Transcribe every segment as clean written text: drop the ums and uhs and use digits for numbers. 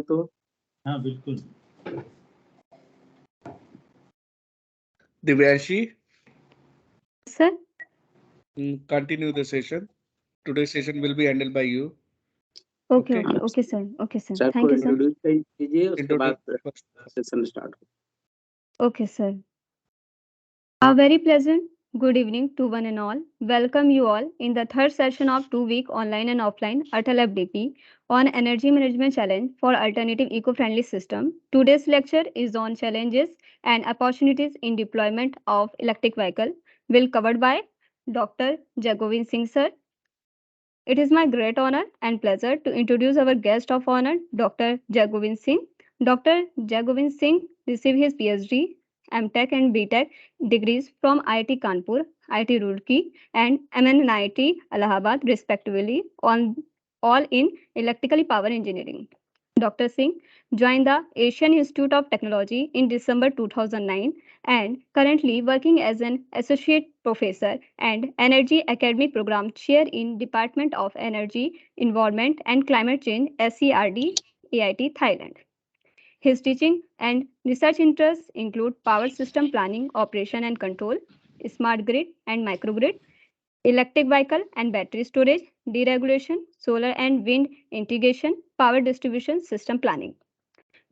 तो हाँ बिल्कुल। Divyanshi, Sir. Continue the session. Today's session will be handled by you. Okay, Okay. okay, sir. Okay, sir. Sir Thank को you, sir. Introduce कीजिए, उसके बाद Introduce. Session start हो। Okay, sir. A very pleasant good evening to one and all. Welcome you all in the third session of 2-week online and offline ATAL FDP on Energy Management Challenge for Alternative Eco-Friendly System. Today's lecture is on challenges and opportunities in deployment of electric vehicle, will covered by Dr. Govind Singh, sir. It is my great honor and pleasure to introduce our guest of honor, Dr. Govind Singh. Dr. Govind Singh received his PhD, MTech and BTech degrees from IIT Kanpur, IIT Roorkee, and MMMUT Allahabad, respectively, all in electrical power engineering. Dr. Singh joined the Asian Institute of Technology in December 2009 and currently working as an associate professor and Energy Academy Program Chair in Department of Energy, Environment and Climate Change, SCRD, AIT, Thailand. His teaching and research interests include power system planning, operation and control, smart grid and microgrid, electric vehicle and battery storage, deregulation, solar and wind integration, power distribution system planning.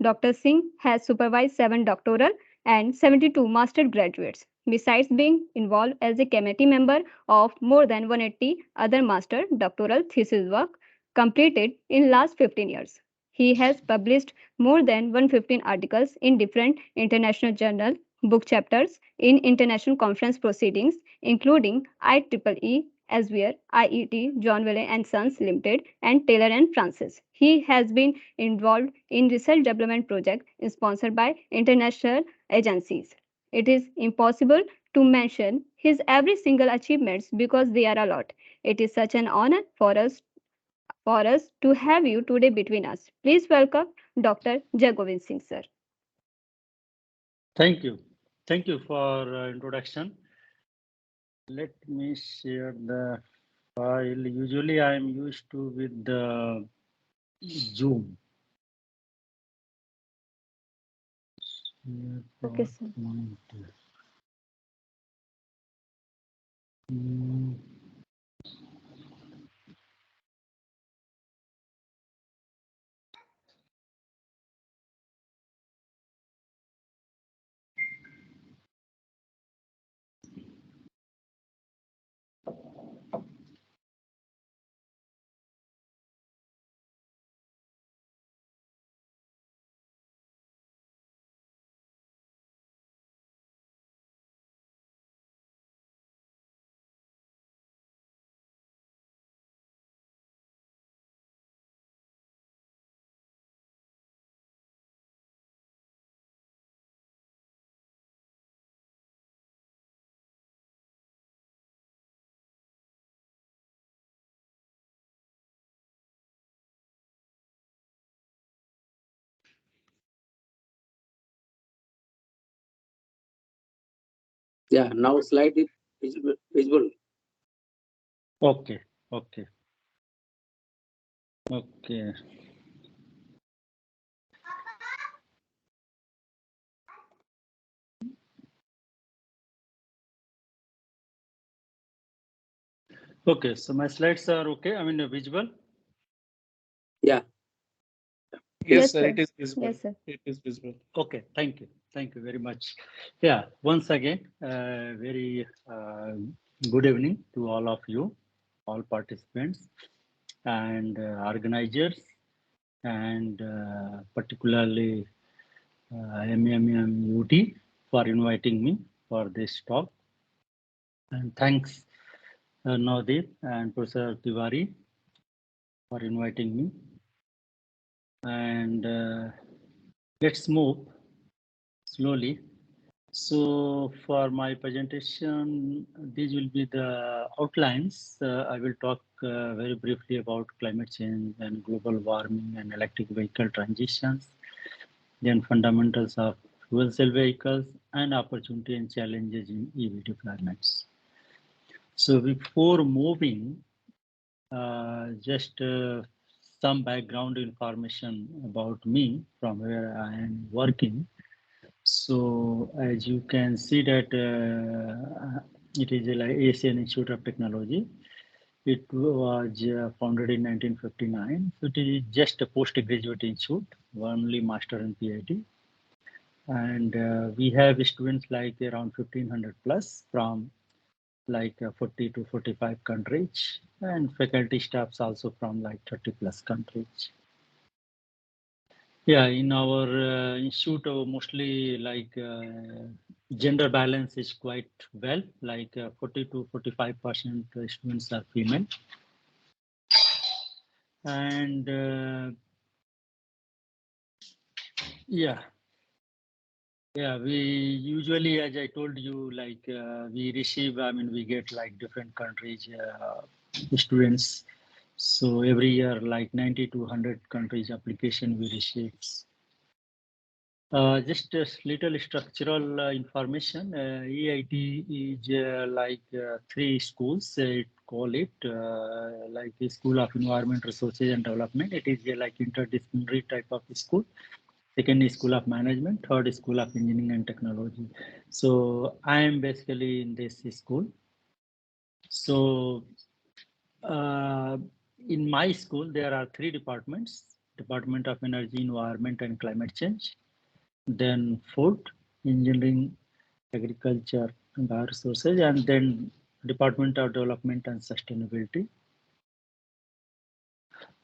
Dr. Singh has supervised 7 doctoral and 72 master graduates, besides being involved as a committee member of more than 180 other master doctoral thesis work completed in last 15 years. He has published more than 115 articles in different international journals, book chapters in international conference proceedings, including IEEE, Elsewhere, IET, John Valley and Sons Limited, and Taylor and Francis. He has been involved in research development projects sponsored by international agencies. It is impossible to mention his every single achievements because they are a lot. It is such an honor for us to have you today between us. Please welcome Dr. Govind Singh, sir. Thank you. Thank you for introduction. Let me share the file. Usually I am used to with the Zoom. Okay, sir. Yeah, now slide is visible. Okay, okay. Okay. Okay, so my slides are okay. I mean, visible. Yeah. Yes, Yes, sir. sir. It is visible. Yes, sir. It is visible. Okay, thank you. Thank you very much. Yeah, once again, very good evening to all of you, all participants and organizers, and particularly MMMUT for inviting me for this talk. And thanks Navdeep and Professor Tiwari for inviting me. And let's move slowly. So for my presentation, these will be the outlines. I will talk very briefly about climate change and global warming and electric vehicle transitions, then fundamentals of fuel cell vehicles and opportunity and challenges in EV deployments. So before moving, just some background information about me from where I am working. So as you can see that it is like Asian Institute of Technology. It was founded in 1959. So it is just a postgraduate institute, only master and PhD. And we have students like around 1500 plus from like 40 to 45 countries, and faculty staffs also from like 30 plus countries. Yeah, in our institute, mostly like gender balance is quite well, like 40 to 45% students are female. And yeah, we usually, as I told you, like we receive, we get like different countries students. So every year, like 90 to 100 countries application we receive. Just a little structural information. EIT is like 3 schools. It call it like the School of Environment, Resources and Development. It is like interdisciplinary type of school. Second is School of Management. Third is School of Engineering and Technology. So I am basically in this school. So in my school, there are 3 departments: Department of Energy, Environment and Climate Change, then Food, Engineering, Agriculture and Bioresources, and then Department of Development and Sustainability.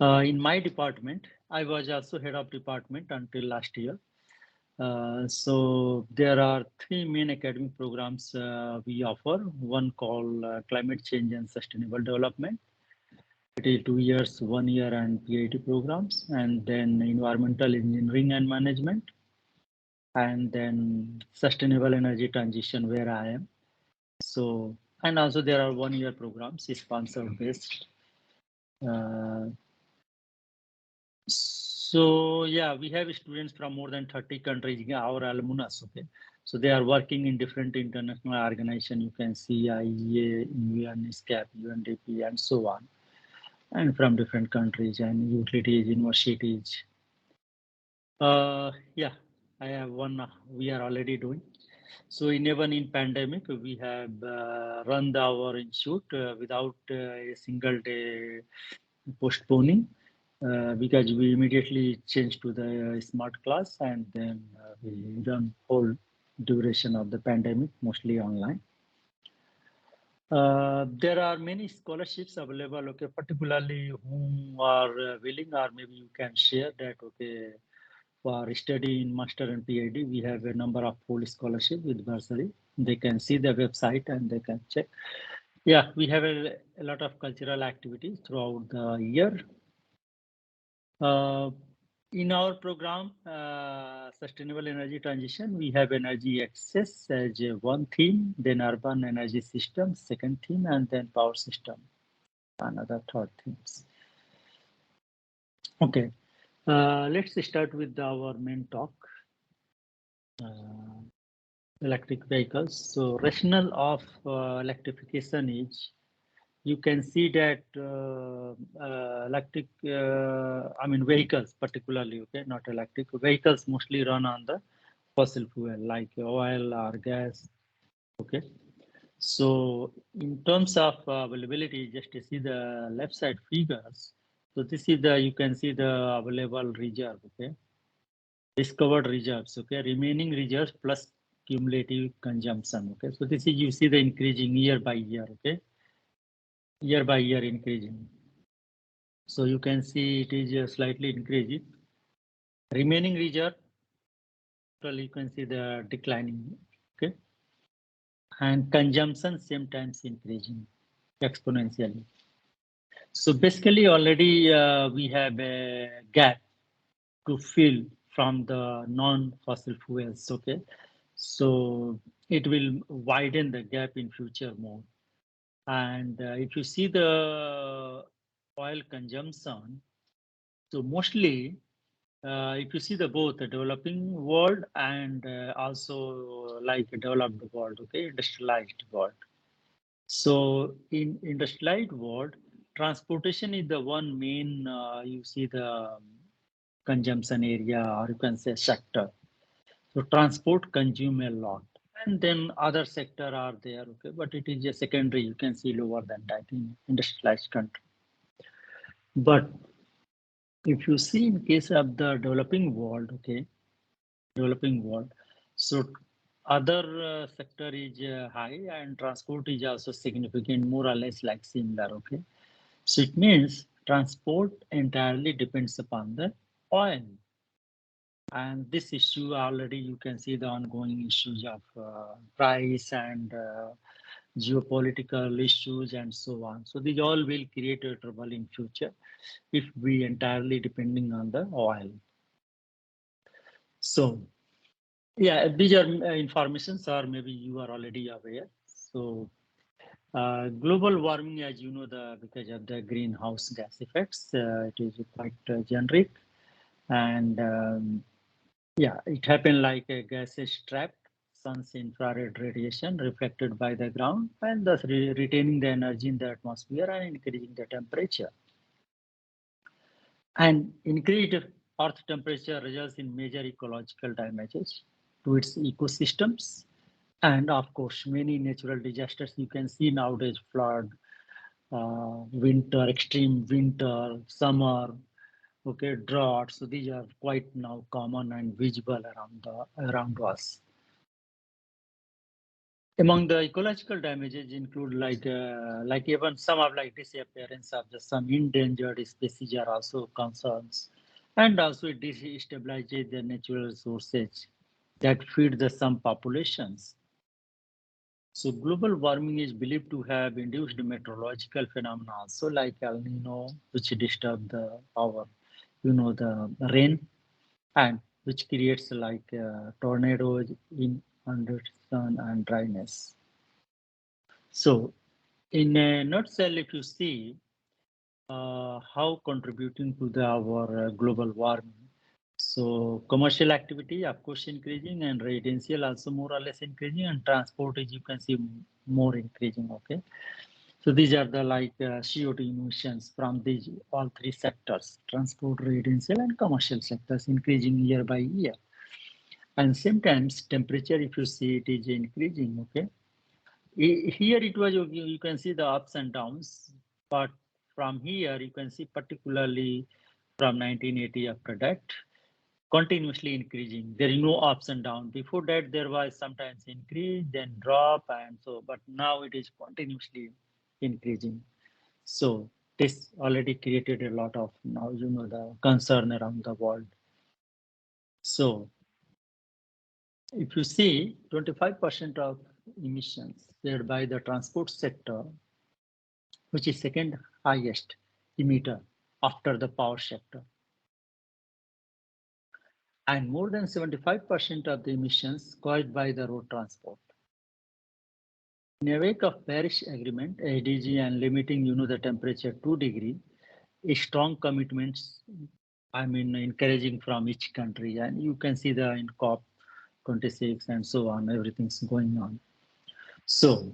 In my department, I was also head of department until last year. So there are 3 main academic programs we offer. One called Climate Change and Sustainable Development. It is 2 years, 1 year and PhD programs, and then Environmental Engineering and Management, and then Sustainable Energy Transition, where I am. So, and also there are 1 year programs, sponsor based. So yeah, we have students from more than 30 countries, our alumnus, okay. So they are working in different international organizations. You can see IEA, UNESCAP, UNDP, and so on, and from different countries and utilities, universities. Yeah, I have one we are already doing. So even in pandemic, we have run our institute without a single day postponing. Because we immediately changed to the smart class, and then we run whole duration of the pandemic, mostly online. There are many scholarships available, okay, particularly whom are willing, or maybe you can share that, okay, for study in master and PhD, we have a number of full scholarship with bursary. They can see the website and they can check. Yeah, we have a lot of cultural activities throughout the year. In our program, Sustainable Energy Transition, we have energy access as one theme, then urban energy system, second theme, and then power system, another third themes. Okay, let's start with our main talk, electric vehicles. So rationale of electrification is, you can see that electric, vehicles particularly, okay, not electric, vehicles mostly run on the fossil fuel like oil or gas, okay. So in terms of availability, just to see the left side figures. So this is the, you can see the available reserve, okay, discovered reserves, okay, remaining reserves plus cumulative consumption, okay. So this is, you see the increasing year by year, okay, year by year increasing. So you can see it is slightly increasing. Remaining reserve, well, you can see the declining, okay. And consumption same times increasing exponentially. So basically already we have a gap to fill from the non-fossil fuels, okay. So it will widen the gap in future more. And if you see the oil consumption, so mostly if you see the both the developing world and also like developed world, okay, industrialized world. So in industrialized world, transportation is the one main, you see the consumption area, or you can say sector. So transport consume a lot. And then other sector are there, okay, but it is a secondary, you can see lower than that in industrialized country. But if you see in case of the developing world, okay, developing world, so other sector is high and transport is also significant, more or less like similar, okay. So it means transport entirely depends upon the oil. And this issue already you can see the ongoing issues of price and geopolitical issues and so on. So these all will create a trouble in future if we entirely depending on the oil. So yeah, these are informations, or maybe you are already aware. So global warming, as you know, because of the greenhouse gas effects, it is quite generic, and yeah, it happened like a gas is trapped, sun's infrared radiation reflected by the ground, and thus retaining the energy in the atmosphere and increasing the temperature. And increased earth temperature results in major ecological damages to its ecosystems. And of course, many natural disasters you can see nowadays: flood, winter, extreme winter, summer, okay, drought. So these are quite now common and visible around us. Among the ecological damages include like even some of like disappearance of some endangered species are also concerns, and also it destabilizes the natural resources that feed the some populations. So global warming is believed to have induced meteorological phenomena also like El Nino, which disturb our the rain, and which creates like tornadoes in under sun and dryness. So in a nutshell, if you see how contributing to our global warming, so commercial activity, of course, increasing, and residential also more or less increasing, and transport, as you can see, more increasing, okay. So these are the like CO2 emissions from these all three sectors: transport, residential, and commercial sectors, increasing year by year. And sometimes temperature, if you see, it is increasing, okay. Here it was, you can see the ups and downs, but from here you can see particularly from 1980 after that, continuously increasing. There is no ups and downs. Before that, there was sometimes increase, then drop, and so, but now it is continuously increasing. So this already created a lot of now, the concern around the world. So if you see 25% of emissions shared by the transport sector, which is second highest emitter after the power sector. And more than 75% of the emissions caused by the road transport. In the wake of Paris Agreement, ADG, and limiting, the temperature 2 degrees, a strong commitments, encouraging from each country. And you can see in COP26 and so on, everything's going on. So,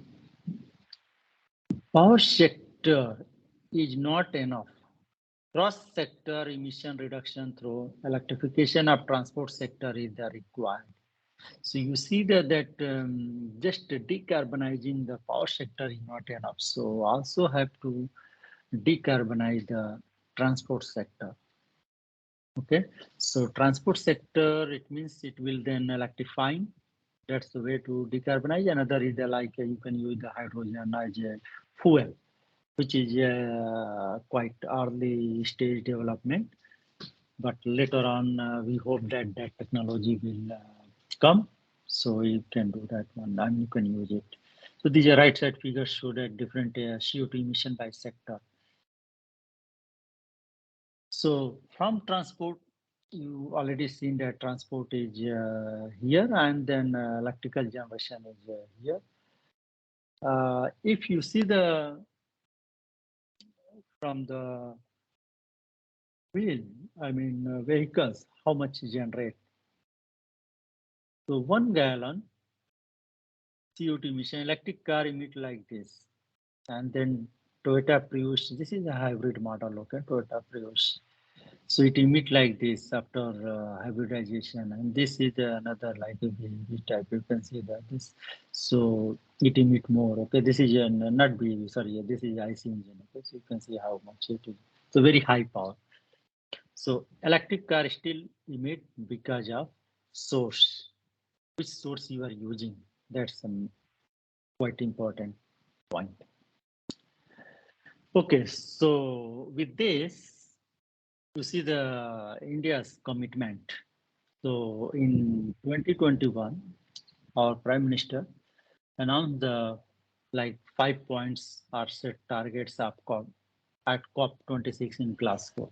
power sector is not enough. Cross-sector emission reduction through electrification of transport sector is required. So you see that just decarbonizing the power sector is not enough. So also have to decarbonize the transport sector. Okay, so transport sector, it means it will then electrifying. That's the way to decarbonize. Another is like you can use the hydrogen as a fuel, which is quite early stage development, but later on we hope that technology will come, so you can do that one and you can use it. So these are right side figures show that different CO2 emission by sector. So from transport, you already seen that transport is here, and then electrical generation is here. If you see from the vehicles, how much generate. So 1 gallon CO2 emission, electric car emit like this, and then Toyota Prius. This is a hybrid model, okay, Toyota Prius. So it emit like this after hybridization, and this is another like a BEV type. You can see that this. So it emit more. Okay, this is not BEV. Sorry, this is IC engine. Okay, so you can see how much it is. So very high power. So electric car still emit because of source. Which source you are using? That's quite important point. Okay, so with this, you see the India's commitment. So in 2021, our Prime Minister announced the like 5 points are set targets at COP26 in Glasgow.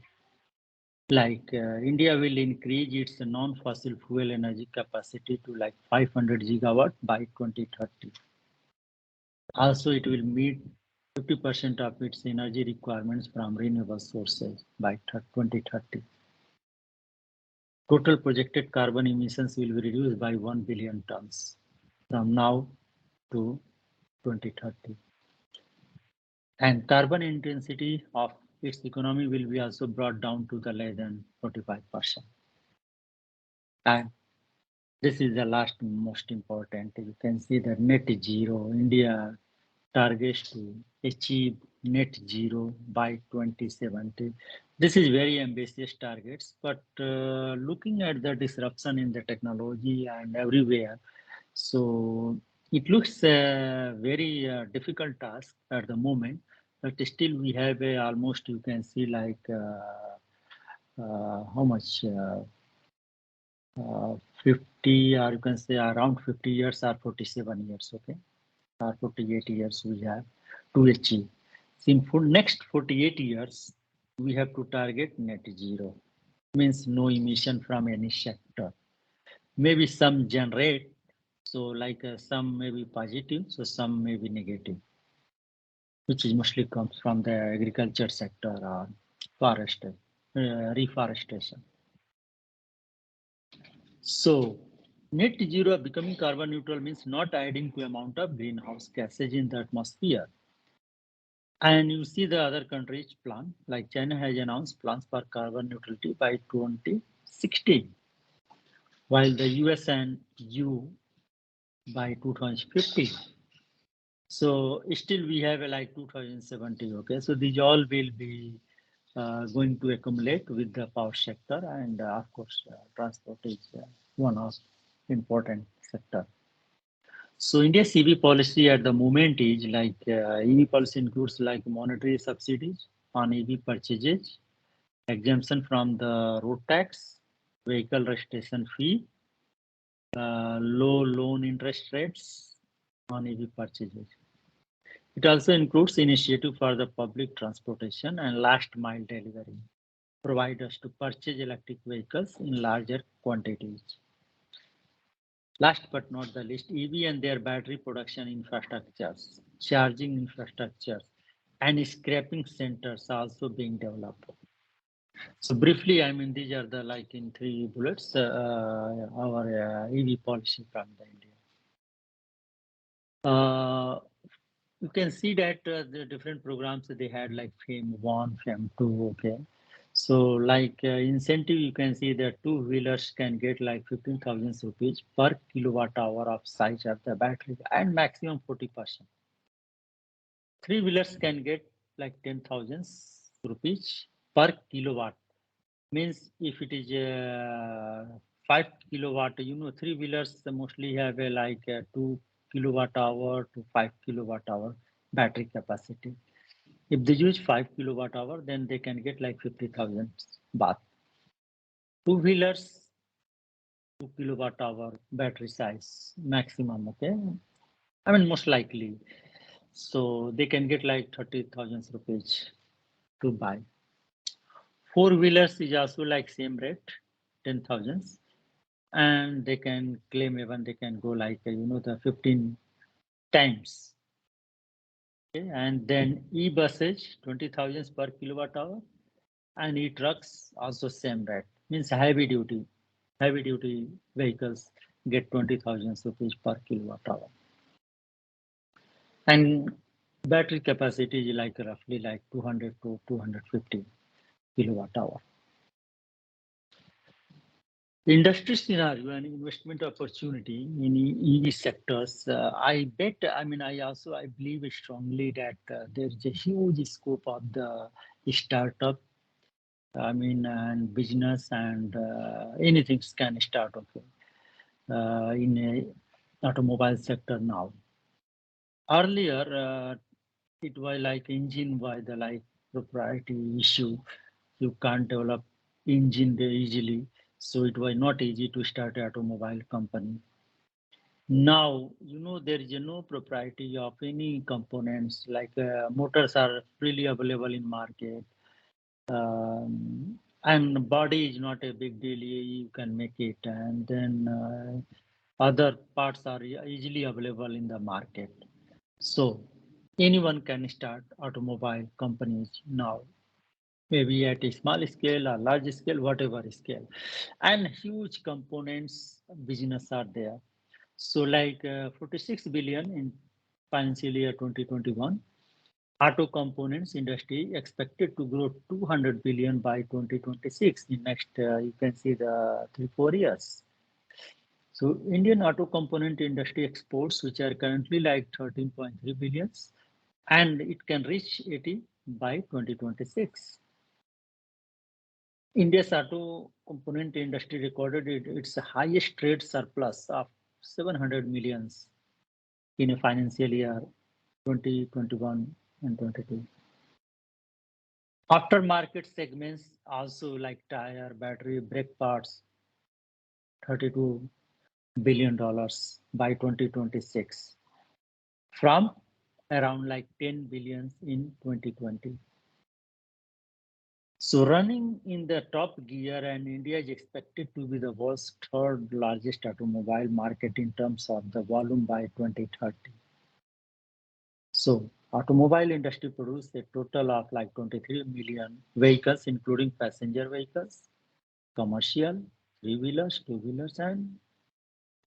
Like India will increase its non-fossil fuel energy capacity to like 500 gigawatt by 2030. Also, it will meet 50% of its energy requirements from renewable sources by 2030. Total projected carbon emissions will be reduced by 1 billion tons from now to 2030. And carbon intensity of its economy will be also brought down to the less than 45%. And this is the last most important. You can see the net zero. India targets to achieve net zero by 2070. This is very ambitious targets, but looking at the disruption in the technology and everywhere, so it looks a very difficult task at the moment, but still we have almost, you can see like how much 50, or you can say around 50 years or 47 years, okay, or 48 years we have to achieve. So in for next 48 years, we have to target net zero, means no emission from any sector. Maybe some generate, so like some may be positive, so some may be negative, which is mostly comes from the agriculture sector or forest, reforestation. So net zero becoming carbon neutral means not adding to amount of greenhouse gases in the atmosphere. And you see the other countries' plan, like China has announced plans for carbon neutrality by 2060, while the US and EU by 2050. So still we have like 2070, okay? So these all will be going to accumulate with the power sector, and of course, transport is one of important sector. So India's EV policy at the moment is like EV policy includes like monetary subsidies on EV purchases, exemption from the road tax, vehicle registration fee, low loan interest rates on EV purchases. It also includes initiative for the public transportation and last mile delivery, providers to purchase electric vehicles in larger quantities. Last but not the least, EV and their battery production infrastructures, charging infrastructures, and scrapping centers are also being developed. So briefly, I mean, these are the like in 3 bullets, our EV policy from the India. You can see that the different programs that they had like FAME 1, FAME 2, okay. So like incentive, you can see that 2-wheelers can get like 15,000 rupees per kilowatt hour of size of the battery and maximum 40%. 3-wheelers can get like 10,000 rupees per kilowatt. Means if it is 5 kilowatt, you know, 3-wheelers mostly have a like 2 kilowatt hour to 5 kilowatt hour battery capacity. If they use 5 kilowatt hour, then they can get like 50,000 baht. 2-wheelers, 2 kilowatt hour battery size maximum, okay? I mean, most likely. So they can get like 30,000 rupees to buy. 4-wheelers is also like same rate, 10,000. And they can claim even they can go like, you know, the 15 times. Okay? And then e-buses, 20,000 per kilowatt hour. And e-trucks also same rate, means heavy duty vehicles get 20,000 rupees per kilowatt hour. And Battery capacity is like roughly like 200 to 250 kilowatt hour. Industry scenario and investment opportunity in EV sectors. I believe strongly that there is a huge scope of the startup. And business and anything can start in a automobile sector now. Earlier, it was like engine was the like proprietary issue. You can't develop engine there easily. So it was not easy to start an automobile company. Now, there is no propriety of any components, like motors are freely available in market. And body is not a big deal, you can make it. And then other parts are easily available in the market. So anyone can start automobile companies now, maybe at a small scale or large scale, whatever scale. And huge components business are there. So like 46 billion in financial year 2021. Auto components industry expected to grow 200 billion by 2026. In next, you can see the 3-4 years. So Indian auto component industry exports, which are currently like 13.3 billions, and it can reach 80 by 2026. India's auto component industry recorded its highest trade surplus of 700 millions in a financial year 2021 and 22. Aftermarket segments also like tire, battery, brake parts, $32 billion by 2026 from around like 10 billions in 2020. So running in the top gear, and India is expected to be the world's third largest automobile market in terms of the volume by 2030. So automobile industry produced a total of like 23 million vehicles, including passenger vehicles, commercial, three-wheelers, two-wheelers, and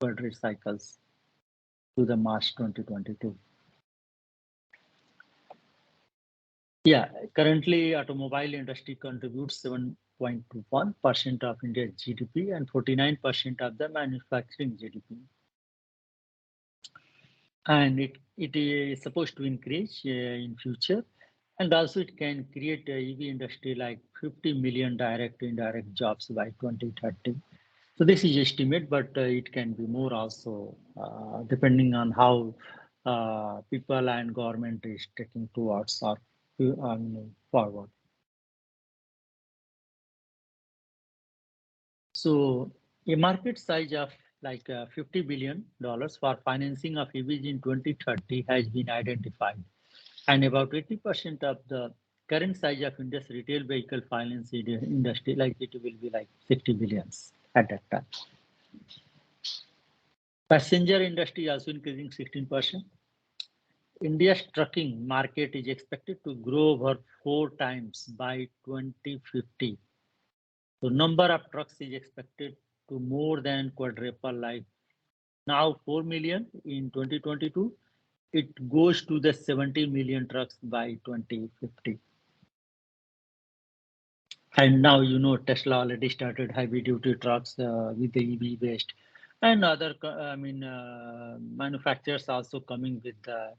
quadricycles to the March 2022. Yeah, currently automobile industry contributes 7.1% of India's GDP and 49% of the manufacturing GDP. And it is supposed to increase in future. And also it can create a EV industry like 50 million direct indirect jobs by 2030. So this is estimate, but it can be more also, depending on how people and government is taking towards or forward. So a market size of like $50 billion for financing of EVs in 2030 has been identified. And about 80% of the current size of India's retail vehicle finance industry, like it will be like 60 billions at that time. Passenger industry also increasing 16%. India's trucking market is expected to grow over 4 times by 2050. So number of trucks is expected to more than quadruple, like now 4 million in 2022. It goes to the 70 million trucks by 2050. And now, Tesla already started heavy duty trucks with the EV based, and other, manufacturers also coming with the,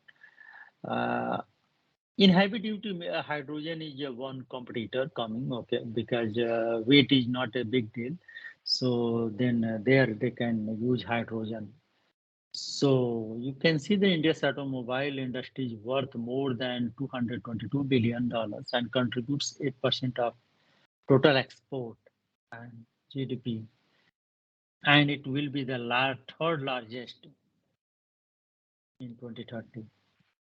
in heavy duty, hydrogen is one competitor coming, okay, because weight is not a big deal. So then there they can use hydrogen. So you can see the India's automobile industry is worth more than $222 billion and contributes 8% of total export and GDP. And it will be the third largest in 2030.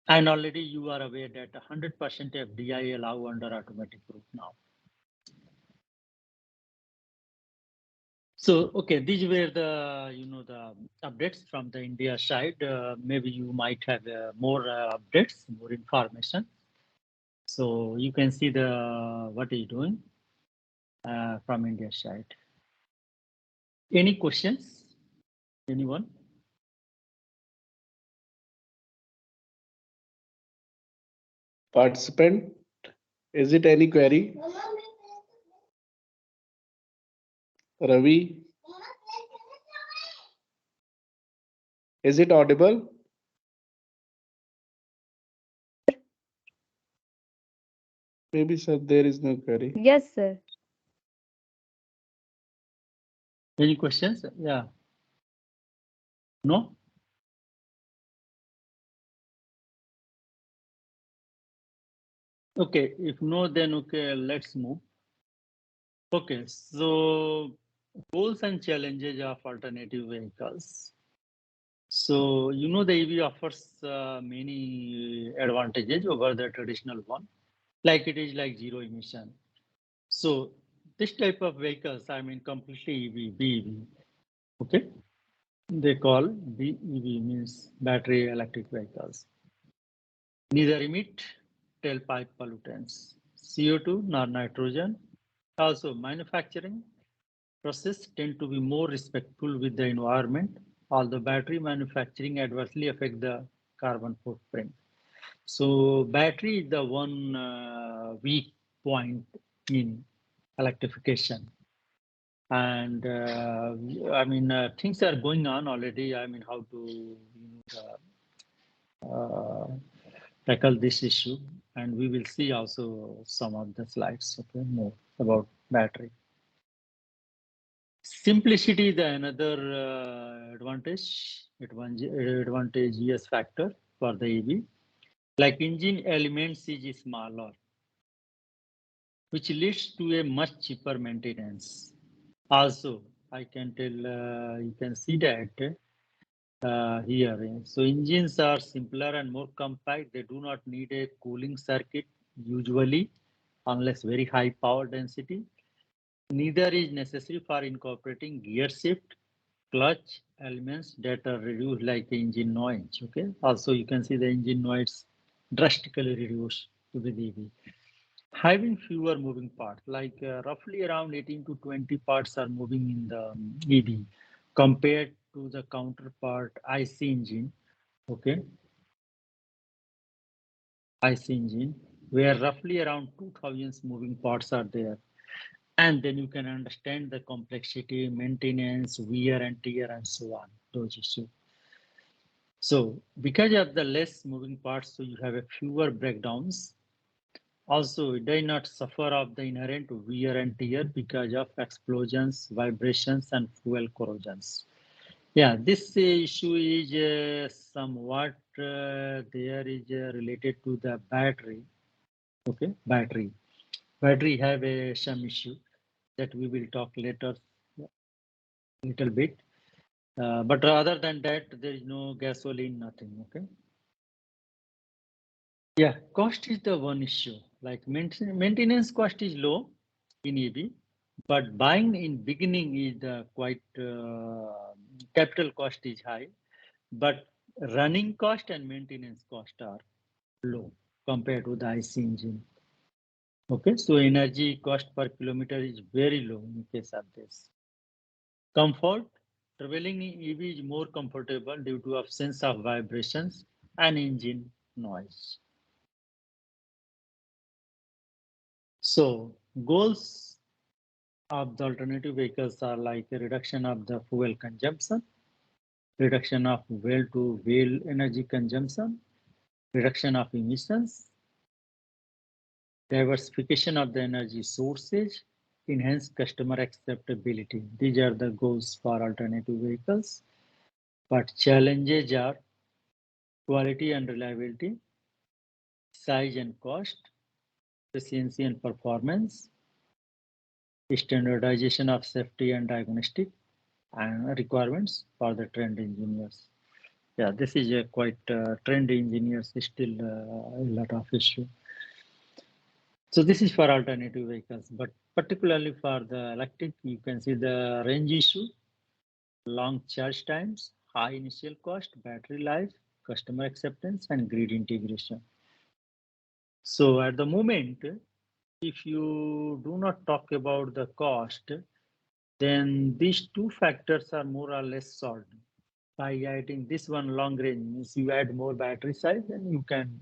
And already you are aware that 100% FDI allow under automatic route now. So, okay, these were the, the updates from the India side. Maybe you might have more updates, more information. So you can see what is doing from India side. Any questions? Anyone? participant, is it any query? Ravi, is it audible? Maybe, sir, there is no query. Yes, sir. Any questions? Yeah. No? Okay, if no, then okay, let's move. Okay, so goals and challenges of alternative vehicles. So, you know, the EV offers many advantages over the traditional one, like it is like zero emission. So this type of vehicles, I mean, completely EV, BEV, okay? They call BEV means battery electric vehicles. Neither emit tailpipe pollutants, CO2 nor nitrogen. Also, manufacturing process tend to be more respectful with the environment, although battery manufacturing adversely affect the carbon footprint. So battery is the one weak point in electrification. And I mean, things are going on already. I mean, how to tackle this issue. And we will see also some of the slides, okay, more about battery. Simplicity is another advantageous factor for the EV. Like engine elements is smaller, which leads to a much cheaper maintenance. Also, I can tell, you can see that here. So engines are simpler and more compact. They do not need a cooling circuit usually, unless very high power density. Neither is necessary for incorporating gear shift, clutch elements that are reduced like engine noise. Okay. Also, you can see the engine noise drastically reduced with EV. Having fewer moving parts, like roughly around 18 to 20 parts are moving in the EV compared to the counterpart IC engine. Okay. IC engine, where roughly around 2000 moving parts are there. And then you can understand the complexity, maintenance, wear and tear, and so on, those issues. So because of the less moving parts, so you have a fewer breakdowns. Also, it does not suffer of the inherent wear and tear because of explosions, vibrations, and fuel corrosions. Yeah, this issue is somewhat there is related to the battery. Okay, battery have some issue that we will talk later a little bit. But other than that, there is no gasoline, nothing. Okay. Yeah, cost is the one issue. Like maintenance cost is low in EV, but buying in beginning is quite capital cost is high, but running cost and maintenance cost are low compared to the IC engine. Okay, so energy cost per kilometer is very low in case of this. Comfort, traveling in EV is more comfortable due to absence of vibrations and engine noise. So goals of the alternative vehicles are like a reduction of the fuel consumption, reduction of well-to-wheel energy consumption, reduction of emissions, diversification of the energy sources, enhance customer acceptability. These are the goals for alternative vehicles. But challenges are quality and reliability, size and cost, efficiency and performance, standardization of safety and diagnostic, and requirements for the trained engineers. Yeah, this is a quite trained engineers is still a lot of issue. So this is for alternative vehicles, but particularly for the electric, you can see the range issue, long charge times, high initial cost, battery life, customer acceptance, and grid integration. So at the moment, if you do not talk about the cost, then these two factors are more or less solved. By adding this one long range, means you add more battery size and you can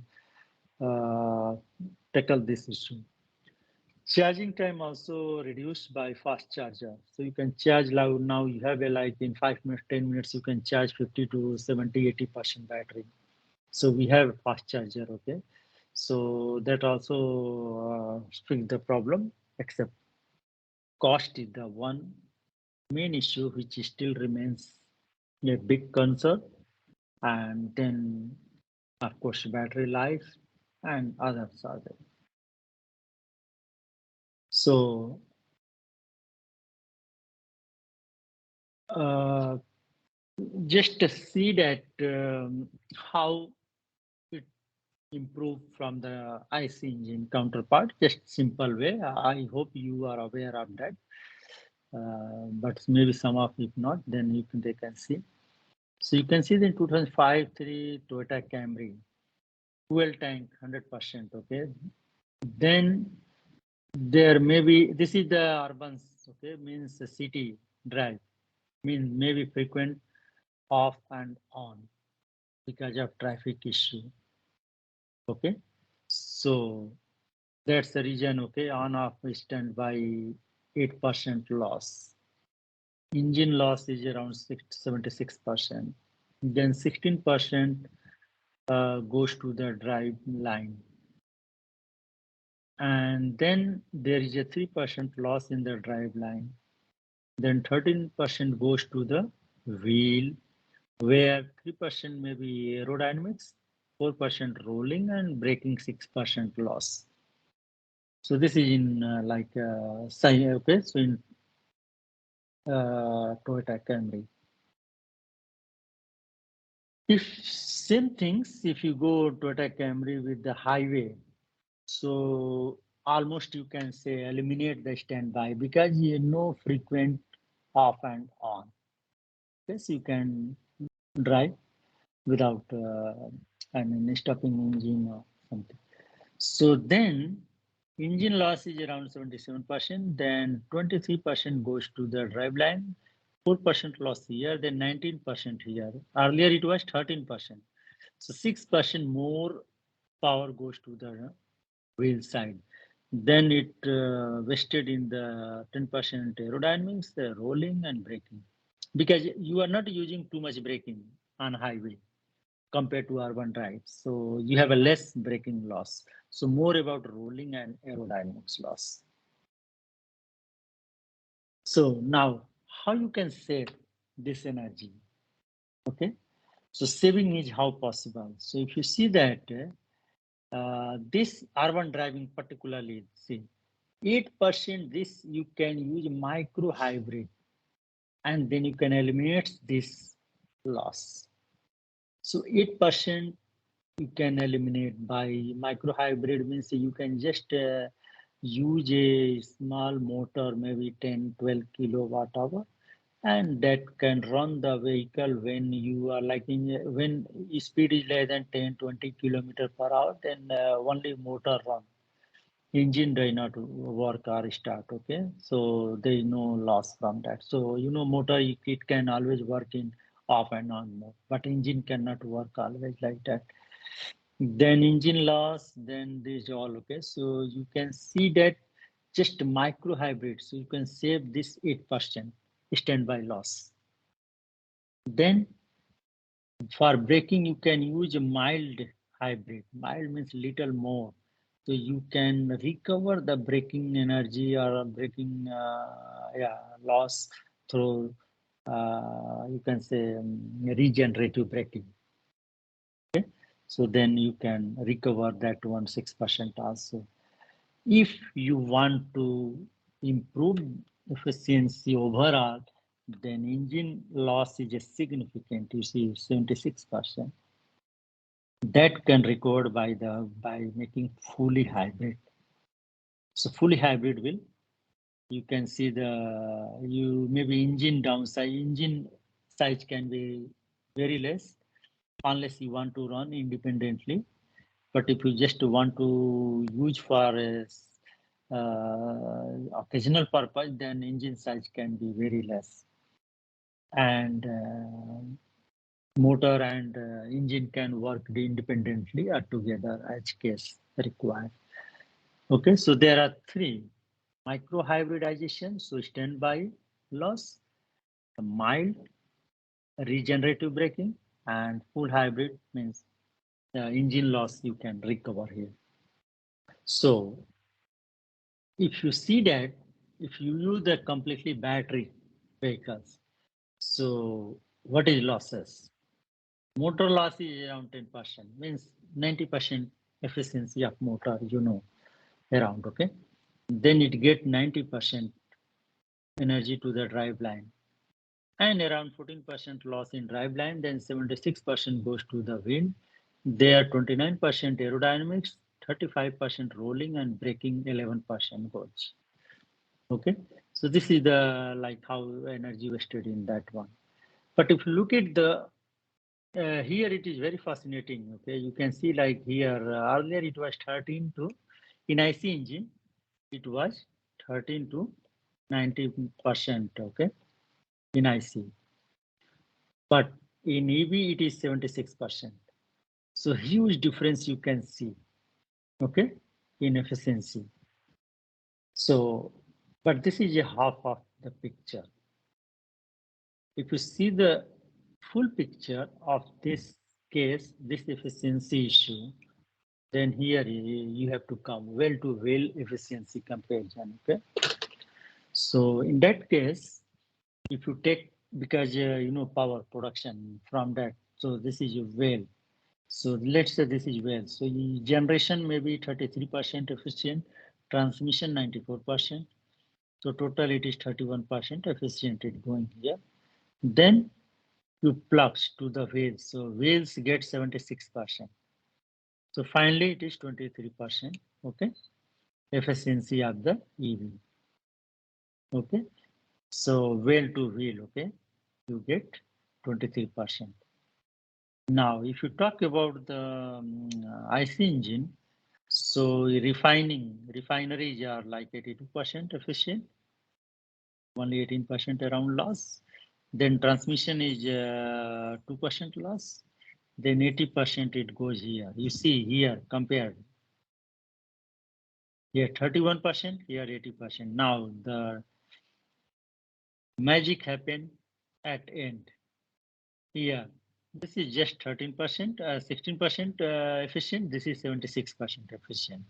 tackle this issue. Charging time also reduced by fast charger. So you can charge now you have a like in 5 minutes, 10 minutes, you can charge 50 to 70, 80% battery. So we have a fast charger, okay? So that also fix the problem, except cost is the one main issue which still remains a big concern. And then of course battery life and others are there. So just to see that how it improved from the IC engine counterpart, just simple way. I hope you are aware of that. But maybe some of if not, then they can see. So you can see the 2005 3 Toyota Camry, fuel tank 100%. Okay, then there may be, this is the urban, okay, means the city drive, means maybe frequent off and on because of traffic issue. Okay, so that's the reason. Okay, on off standby 8% loss. Engine loss is around 76%. Then 16% goes to the drive line. And then there is a 3% loss in the drive line. Then 13% goes to the wheel, where 3% may be aerodynamics, 4% rolling, and braking 6% loss. So this is in okay, so in Toyota Camry. If same things, if you go Toyota Camry with the highway, so almost you can say eliminate the standby because you know frequent off and on. Yes, you can drive without stopping engine or something. So then engine loss is around 77%, then 23% goes to the driveline, 4% loss here, then 19% here. Earlier it was 13%. So 6% more power goes to the wheel side. Then it vested in the 10% aerodynamics, the rolling and braking. Because you are not using too much braking on highway compared to urban drives. So you have a less braking loss. So more about rolling and aerodynamics loss. So now how you can save this energy? Okay, so saving is how possible. So if you see that this urban driving particularly, see 8% this you can use micro hybrid and then you can eliminate this loss. So 8% you can eliminate by micro hybrid, means you can just use a small motor, maybe 10-12 kilowatt hour, and that can run the vehicle when you are like when speed is less than 10-20 kilometer per hour, then only motor run. Engine does not work or start. Okay, so there is no loss from that. So motor it can always work in off and on mode, but engine cannot work always like that. Then engine loss, then this all. Okay, so you can see that just micro hybrid, so you can save this 8% standby loss. Then for braking you can use a mild hybrid. Mild means little more, so you can recover the braking energy or braking loss through you can say regenerative braking. Okay, so then you can recover that 6% also. If you want to improve efficiency overall, then engine loss is significant. You see 76%. That can record by making fully hybrid. So fully hybrid will, you can see maybe engine downside, engine size can be very less unless you want to run independently. But if you just want to use for a occasional purpose, then engine size can be very less. And motor and engine can work independently or together as case required. Okay, so there are three: micro hybridization, so standby loss, mild regenerative braking, and full hybrid means engine loss you can recover here. So if you see that, if you use the completely battery vehicles, so what is losses? Motor loss is around 10%, means 90% efficiency of motor, around, okay? Then it get 90% energy to the driveline, and around 14% loss in driveline, then 76% goes to the wind. There 29% aerodynamics, 35% rolling, and braking 11% goes. Okay, so this is the like how energy wasted in that one. But if you look at the here, it is very fascinating. Okay, you can see like here earlier it was 13 to in IC engine it was 13 to 90%. Okay, in IC, but in EV it is 76%. So huge difference you can see. Okay, in efficiency. So, but this is a half of the picture. If you see the full picture of this case, this efficiency issue, then here you have to come well to well efficiency comparison. Okay, so in that case, if you take, because power production from that, so this is your well. So let's say this is well. So generation may be 33% efficient, transmission 94%. So total it is 31% efficient it going here. Then you plugs to the wheels. So wheels get 76%. So finally it is 23%. Okay, efficiency of the EV. Okay, so wheel to wheel. Okay, you get 23%. Now, if you talk about the IC engine, so refineries are like 82% efficient, only 18% around loss. Then transmission is 2% loss. Then 80% it goes here. You see here compared. Here 31%, here 80%. Now the magic happened at end. Here, this is just 13%, 16% efficient. This is 76% efficient.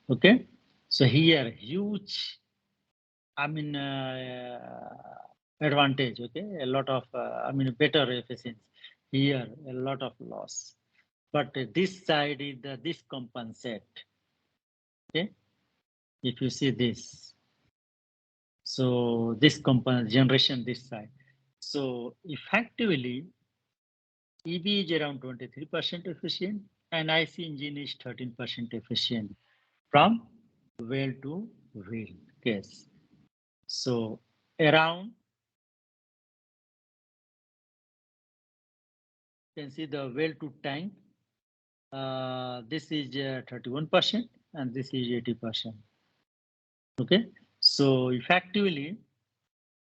Okay, so here huge, advantage. Okay, a lot of, better efficiency. Here a lot of loss, but this side is this compensate. Okay, if you see this, so this generation this side. So effectively, EV is around 23% efficient, and IC engine is 13% efficient from well to wheel case. So around, you can see the well to tank. This is 31% and this is 80%. Okay, so effectively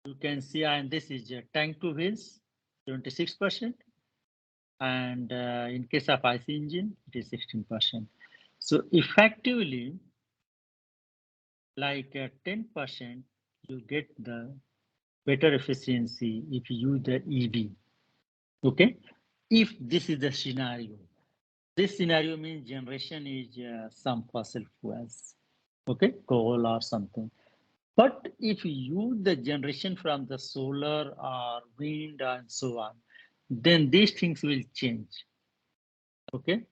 you can see, and this is tank to wheels 26%, and in case of IC engine it is 16%. So effectively, like 10% you get the better efficiency if you use the EV. Okay, if this is the scenario. This scenario means generation is some fossil fuels, okay, coal or something. But if you use the generation from the solar or wind and so on, then these things will change. Okay,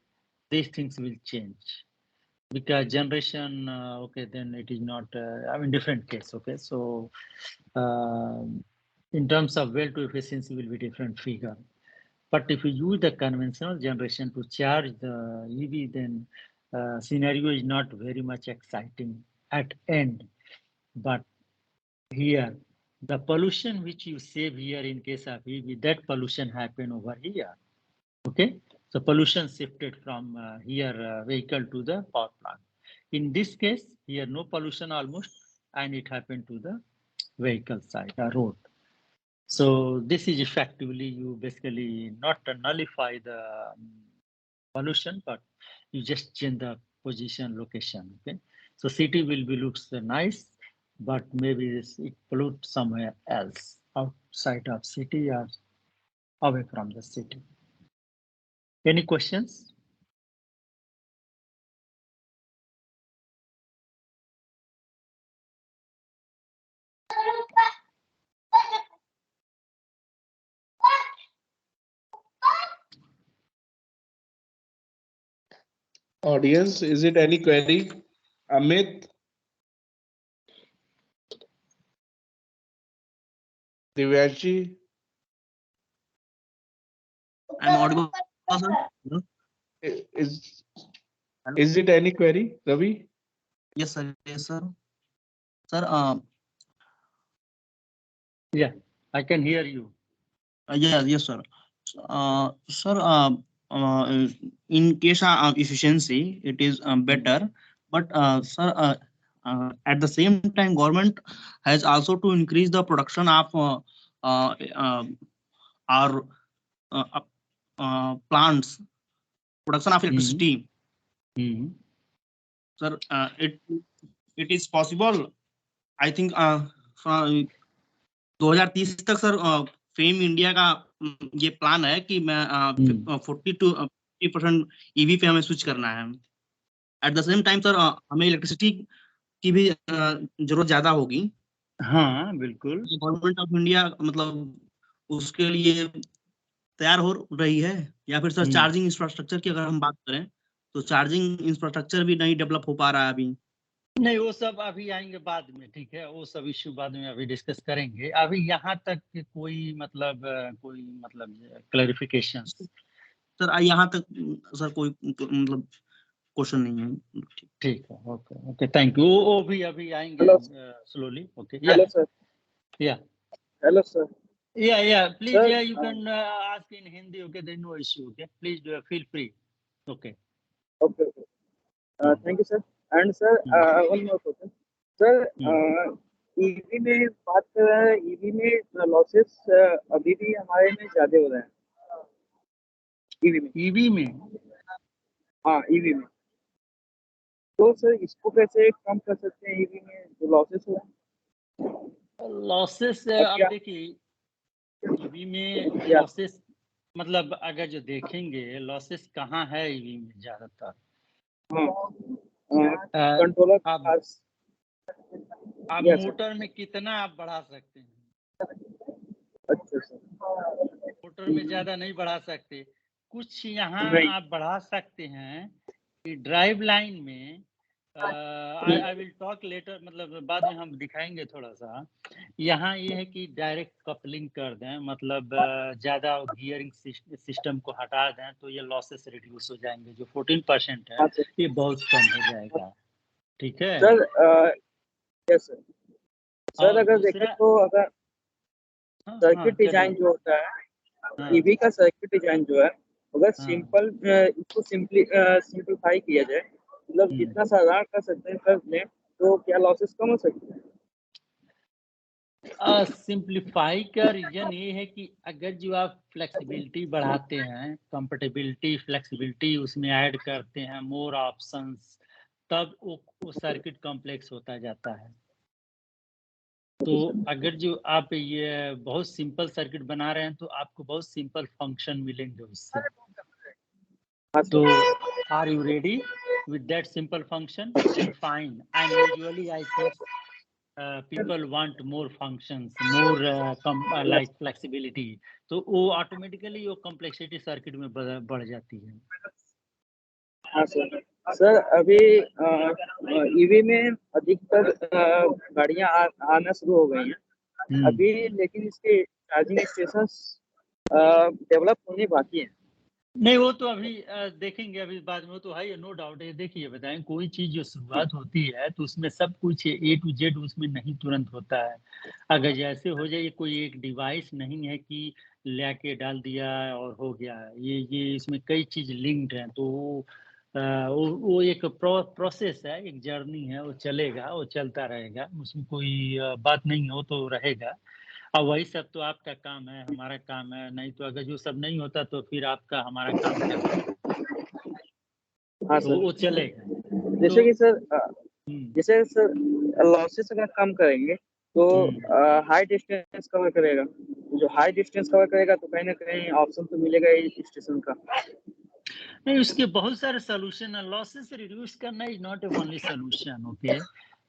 these things will change because generation. Okay, then it is not. Different case. Okay, so in terms of well to efficiency will be different figure. But if you use the conventional generation to charge the EV, then scenario is not very much exciting at end. But here, the pollution which you save here in case of EV, that pollution happen over here. Okay, so pollution shifted from here vehicle to the power plant. In this case, here no pollution almost, and it happened to the vehicle side, road. So this is effectively you basically not nullify the pollution, but you just change the position location. Okay, so city will be looks nice, but maybe it pollute somewhere else outside of city or away from the city. Any questions? Audience, is it any query? Amit? Divyanshi? I'm audible, sir. I- Is it any query, Ravi? Yes, sir. Yes, sir. Sir, Yeah, I can hear you. yes, sir. Sir, in case of efficiency, it is better, but sir, at the same time, government has also to increase the production of our plants, production of electricity. Sir, it is possible. I think from 2030 तक sir fame India का ये plan है कि मैं 40 to 50% EV पे हमें switch करना है। At the same time sir हमें इलेक्ट्रिसिटी की भी जरूरत ज्यादा होगी। हाँ बिल्कुल। गवर्नमेंट ऑफ इंडिया मतलब उसके लिए तैयार हो रही है, या फिर सर चार्जिंग इंफ्रास्ट्रक्चर की अगर हम बात करें तो चार्जिंग इंफ्रास्ट्रक्चर भी नहीं डेवलप हो पा रहा है अभी। नहीं, वो सब अभी आएंगे बाद में, ठीक है, वो सब इश्यू बाद में अभी डिस्कस करेंगे। अभी यहाँ तक कोई मतलब क्लैरिफिकेशन सर यहाँ तक सर कोई मतलब क्वेश्चन नहीं है। ठीक है, ओके ओके, थैंक यू। वो भी अभी आएंगे स्लोली। Okay, Hello, sir. या Hello, sir. या प्लीज, Sir, या you can ask in Hindi. Okay, there no issue. Okay, please feel free. Okay, Okay. Thank you, sir. And sir, one more question. Sir, EV में बात कर रहे हैं, EV में losses अभी भी हमारे में ज्यादा हो रहे हैं। EV में हाँ, EV में तो सर इसको कैसे कम कर सकते हैं? EV में जो लॉसेस हो रहे हैं। लॉसेस अब देखिए, ईवी में लॉसेस मतलब अगर जो देखेंगे लॉसेस कहाँ है ईवी में ज्यादातर। कंट्रोलर आप मोटर में कितना आप बढ़ा सकते हैं। अच्छा सर, मोटर में ज्यादा नहीं बढ़ा सकते। कुछ यहाँ आप बढ़ा सकते हैं कि ड्राइव लाइन में आई विल टॉक लेटर, मतलब बाद में हम दिखाएंगे थोड़ा सा। यहाँ ये है कि डायरेक्ट कपलिंग कर दें, मतलब ज्यादा गियरिंग सिस्टम को हटा दें तो ये लॉसेस रिड्यूस हो जाएंगे। जो 14% है ये बहुत कम हो जाएगा। ठीक है सर। Yes sir. सर अगर देखें तो अगर सर्किट डिजाइन जो होता है, ईवी का सर्किट डिजाइन जो है, अगर सिंपल इसको सिंपलीफाई किया जाए, मतलब जितना साधारण कर सकते हैं कर लें, तो क्या लॉसेस कम हो सकते हैं? सिंप्लीफाई का रीजन ये है कि अगर जो आप फ्लेक्सिबिलिटी बढ़ाते हैं, कंफर्टेबिलिटी फ्लेक्सिबिलिटी उसमें ऐड करते हैं, मोर ऑप्शंस, तब वो सर्किट कॉम्प्लेक्स होता जाता है। तो अगर जो आप ये बहुत सिंपल सर्किट बना रहे हैं तो आपको बहुत सिंपल फंक्शन मिलेंगे उससे। तो are you ready with that simple function? Then fine. And usually I think people want more functions, more like flexibility, तो वो ऑटोमेटिकली वो कॉम्प्लेक्सिटी सर्किट में बढ़ जाती है। हाँ सर। सर अभी ईवी में अधिकतर गाड़ियां आना शुरू हो गई हैं अभी, लेकिन इसके चार्जिंग स्टेशन डेवलप होने बाकी हैं। नहीं, वो तो अभी देखेंगे, अभी बाद में। वो तो है, नो डाउट है। देखिए बताएं, कोई चीज जो शुरुआत होती है तो उसमें सब कुछ A to Z उसमें नहीं तुरंत होता है। अगर जैसे हो जाए, कोई एक डिवाइस नहीं है कि लेके डाल दिया और हो गया। ये इसमें कई चीज लिंक्ड हैं। तो वो एक प्रोसेस है, एक जर्नी है, वो चलेगा, वो चलता रहेगा, उसमें कोई बात नहीं हो तो रहेगा। अब वही सब तो आपका काम है, हमारा काम है, नहीं तो अगर जो सब नहीं होता तो फिर आपका हमारा काम क्या होगा? हाँ तो सर, वो चलेगा। जैसे कि सर हम्म, जैसे सर लॉसेस अगर कम करेंगे तो हाई डिस्टेंस कवर करेगा, जो हाई डिस्टेंस कवर करेगा तो कहीं ना कहीं ऑप्शन तो मिलेगा ही स्टेशन का। नहीं, उसके बहुत सारे सोल्यूशन है। लॉसेस रिड्यूस करना is not A only solution, okay.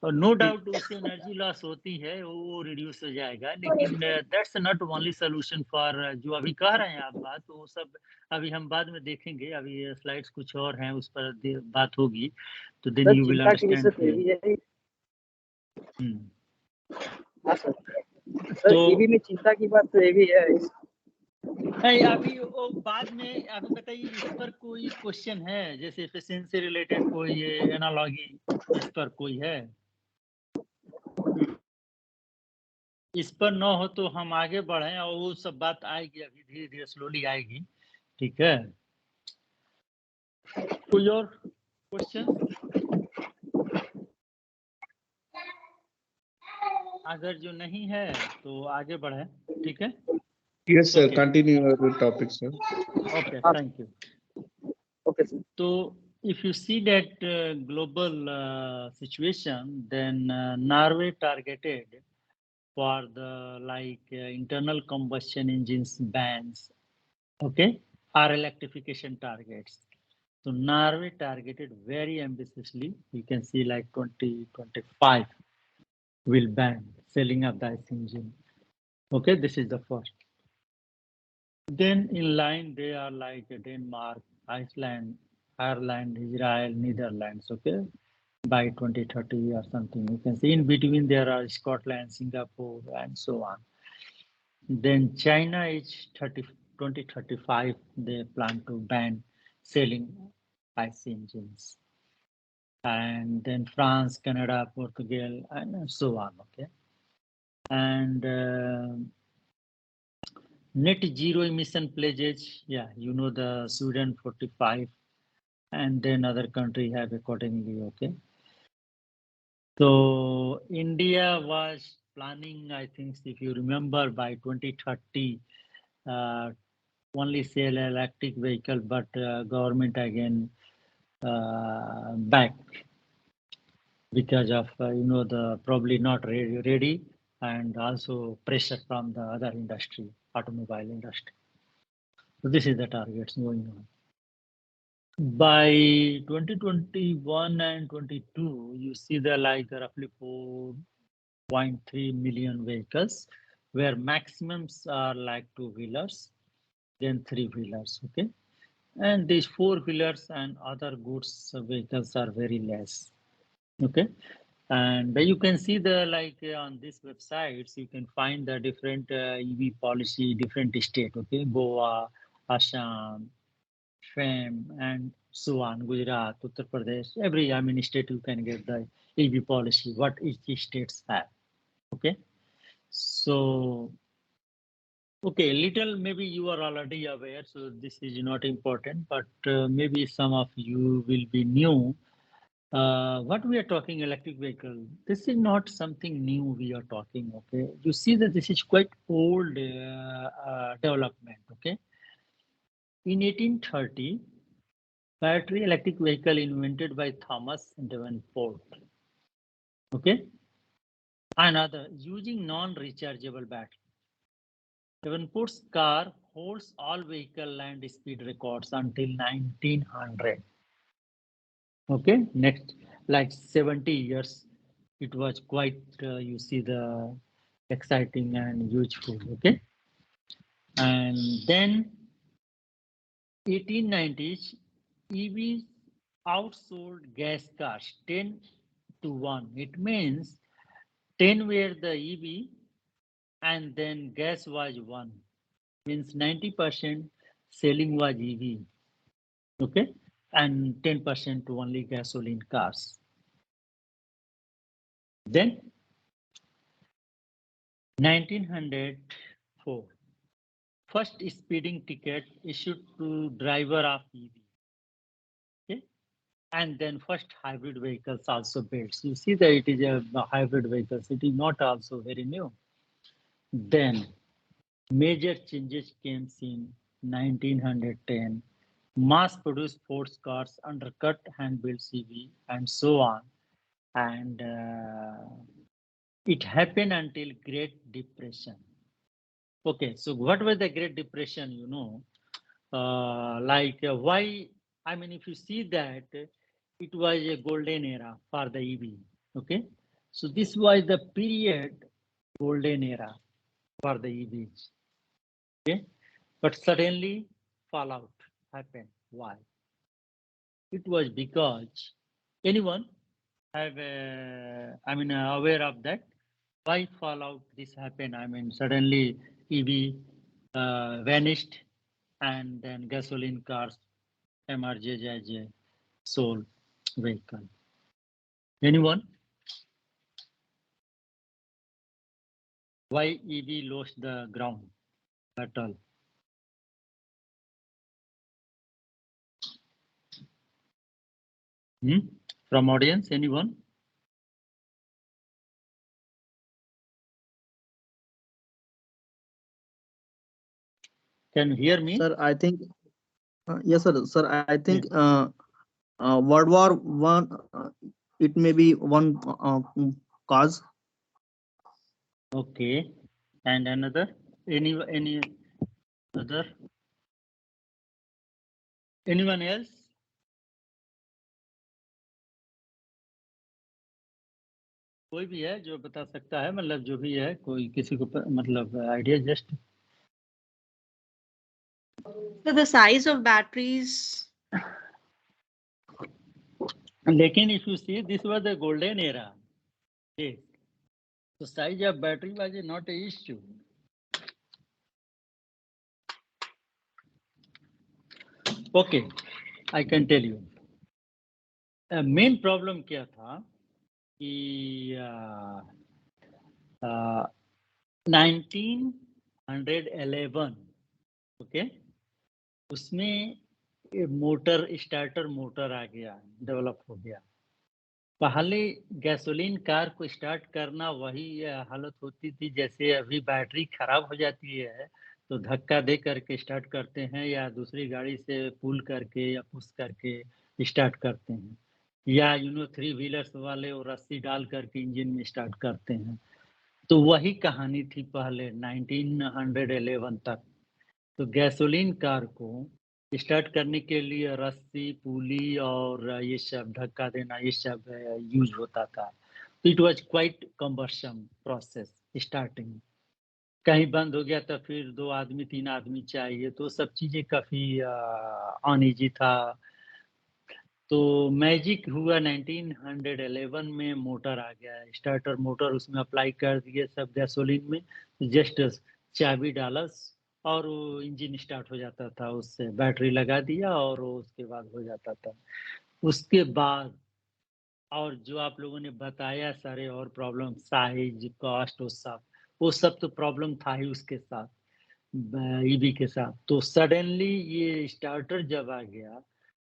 और नो डाउट उससे एनर्जी लॉस होती है, वो रिड्यूस हो जाएगा, लेकिन that's not only solution for जो अभी कह रहे हैं आप बात, तो वो सब अभी हम बाद में देखेंगे। अभी स्लाइड्स कुछ और हैं, उस पर बात होगी, तो देन सर यू विल चिंता की विषय अंडरस्टैंड। तो ये भी है। हाँ सर, तो ईवी में चिंता की बात तो ये भी है। नहीं, अभी वो बाद में, अभी बताइए इस पर कोई क्वेश्चन है, जैसे एफिशिएंसी रिलेटेड कोई एनालॉजी इस पर कोई है? इस पर न हो तो हम आगे बढ़े, और वो सब बात आएगी, अभी धीरे धीरे स्लोली आएगी, ठीक है। कोई और क्वेश्चन? अगर जो नहीं है तो आगे बढ़े, ठीक है। Yes, sir. Okay. Continue with topic, sir. Okay, thank you. Okay sir. So if you see that global situation, then Norway targeted for the internal combustion engines bans, okay, or electrification targets. So Norway targeted very ambitiously. You can see like 2025 will ban selling of the ICE engine. Okay, this is the first. Then in line they are like Denmark, Iceland, Ireland, Israel, Netherlands. Okay, by 2030 or something. You can see in between there are Scotland, Singapore, and so on. Then China is 2035, they plan to ban selling ICE engines. And then France, Canada, Portugal, and so on, okay? And net zero emission pledges, yeah, you know, the Sweden 45, and then other country have accordingly, okay? So India was planning, I think, if you remember, by 2030, only sell electric vehicle, but government again back because of the probably not ready, and also pressure from the other industry, automobile industry. So this is the targets going on. By 2021 and 22, you see the roughly 4.3 million vehicles, where maximums are like two-wheelers, then three-wheelers, okay? And these four-wheelers and other goods vehicles are very less, okay? And you can see the on these websites, you can find the different EV policy, different state, okay? Goa, Assam, Sham, and so on, Gujarat, Uttar Pradesh, every state you can get the EV policy, what each states have, okay? So, okay, little maybe you are already aware, so this is not important, but maybe some of you will be new. What we are talking electric vehicle, this is not something new we are talking, okay? You see that this is quite old development, okay? In 1830, battery electric vehicle invented by Thomas Davenport, okay? Another, using non-rechargeable battery. Davenport's car holds all vehicle land speed records until 1900. Okay, next, like 70 years, it was quite, you see the exciting and useful, okay? And then 1890s, EVs outsold gas cars 10-1. It means 10 were the EV and then gas was 1. Means 90% selling was EV, okay? And 10% only gasoline cars. Then 1904, first speeding ticket issued to driver of EV, okay? And then first hybrid vehicles also built. You see that it is a hybrid vehicles, it is not also very new. Then major changes came in 1910. Mass-produced sports cars undercut hand-built CV and so on. And it happened until Great Depression. Okay, so what was the Great Depression, you know? Why, I mean, if you see that, it was a golden era for the EV, okay? So this was the period, golden era for the EVs, okay? But suddenly fallout happened. Why? It was because anyone have, aware of that? Why fallout this happened? I mean, suddenly EV vanished and then gasoline cars emerged as a sole vehicle. Anyone? Why EV lost the ground battle? From audience, anyone? Can you hear me? Sir, I think yes, sir. Sir, I think World War One. It may be one cause. Okay, and another? Any other? Anyone else? कोई भी है जो बता सकता है, मतलब जो भी है, कोई किसी को मतलब idea just. So the size of batteries. Lekin if you see, this was the golden era. Yes. So size of battery was not an issue. Okay, I can tell you. Main problem क्या था कि 1911, okay, उसमें motor starter motor आ गया, develop हो गया. पहले gasoline car को start करना वही हालत होती थी जैसे अभी बैटरी खराब हो जाती है तो धक्का दे करके स्टार्ट करते हैं या दूसरी गाड़ी से पुल करके या पुश करके स्टार्ट करते हैं, या 3 व्हीलर्स वाले वो रस्सी डाल करके इंजन में स्टार्ट करते हैं. तो वही कहानी थी पहले 1911 तक. तो गैसोलीन कार को स्टार्ट करने के लिए रस्सी, पुली और ये सब धक्का देना ये सब यूज होता था. तो it was quite combustion process starting. कहीं बंद हो गया तो फिर 2 आदमी 3 आदमी चाहिए, तो सब चीजें काफी अनइजी था. तो मैजिक हुआ 1911 में, मोटर आ गया, स्टार्टर मोटर उसमें अप्लाई कर दिए सब गैसोलीन में, जस्ट चाबी डाला और वो इंजन स्टार्ट हो जाता था, उससे बैटरी लगा दिया और उसके बाद हो जाता था. उसके बाद और जो आप लोगों ने बताया सारे और प्रॉब्लम, साइज, कॉस्ट, वो सब तो प्रॉब्लम था ही उसके साथ, ईवी के साथ. तो सडनली ये स्टार्टर जब आ गया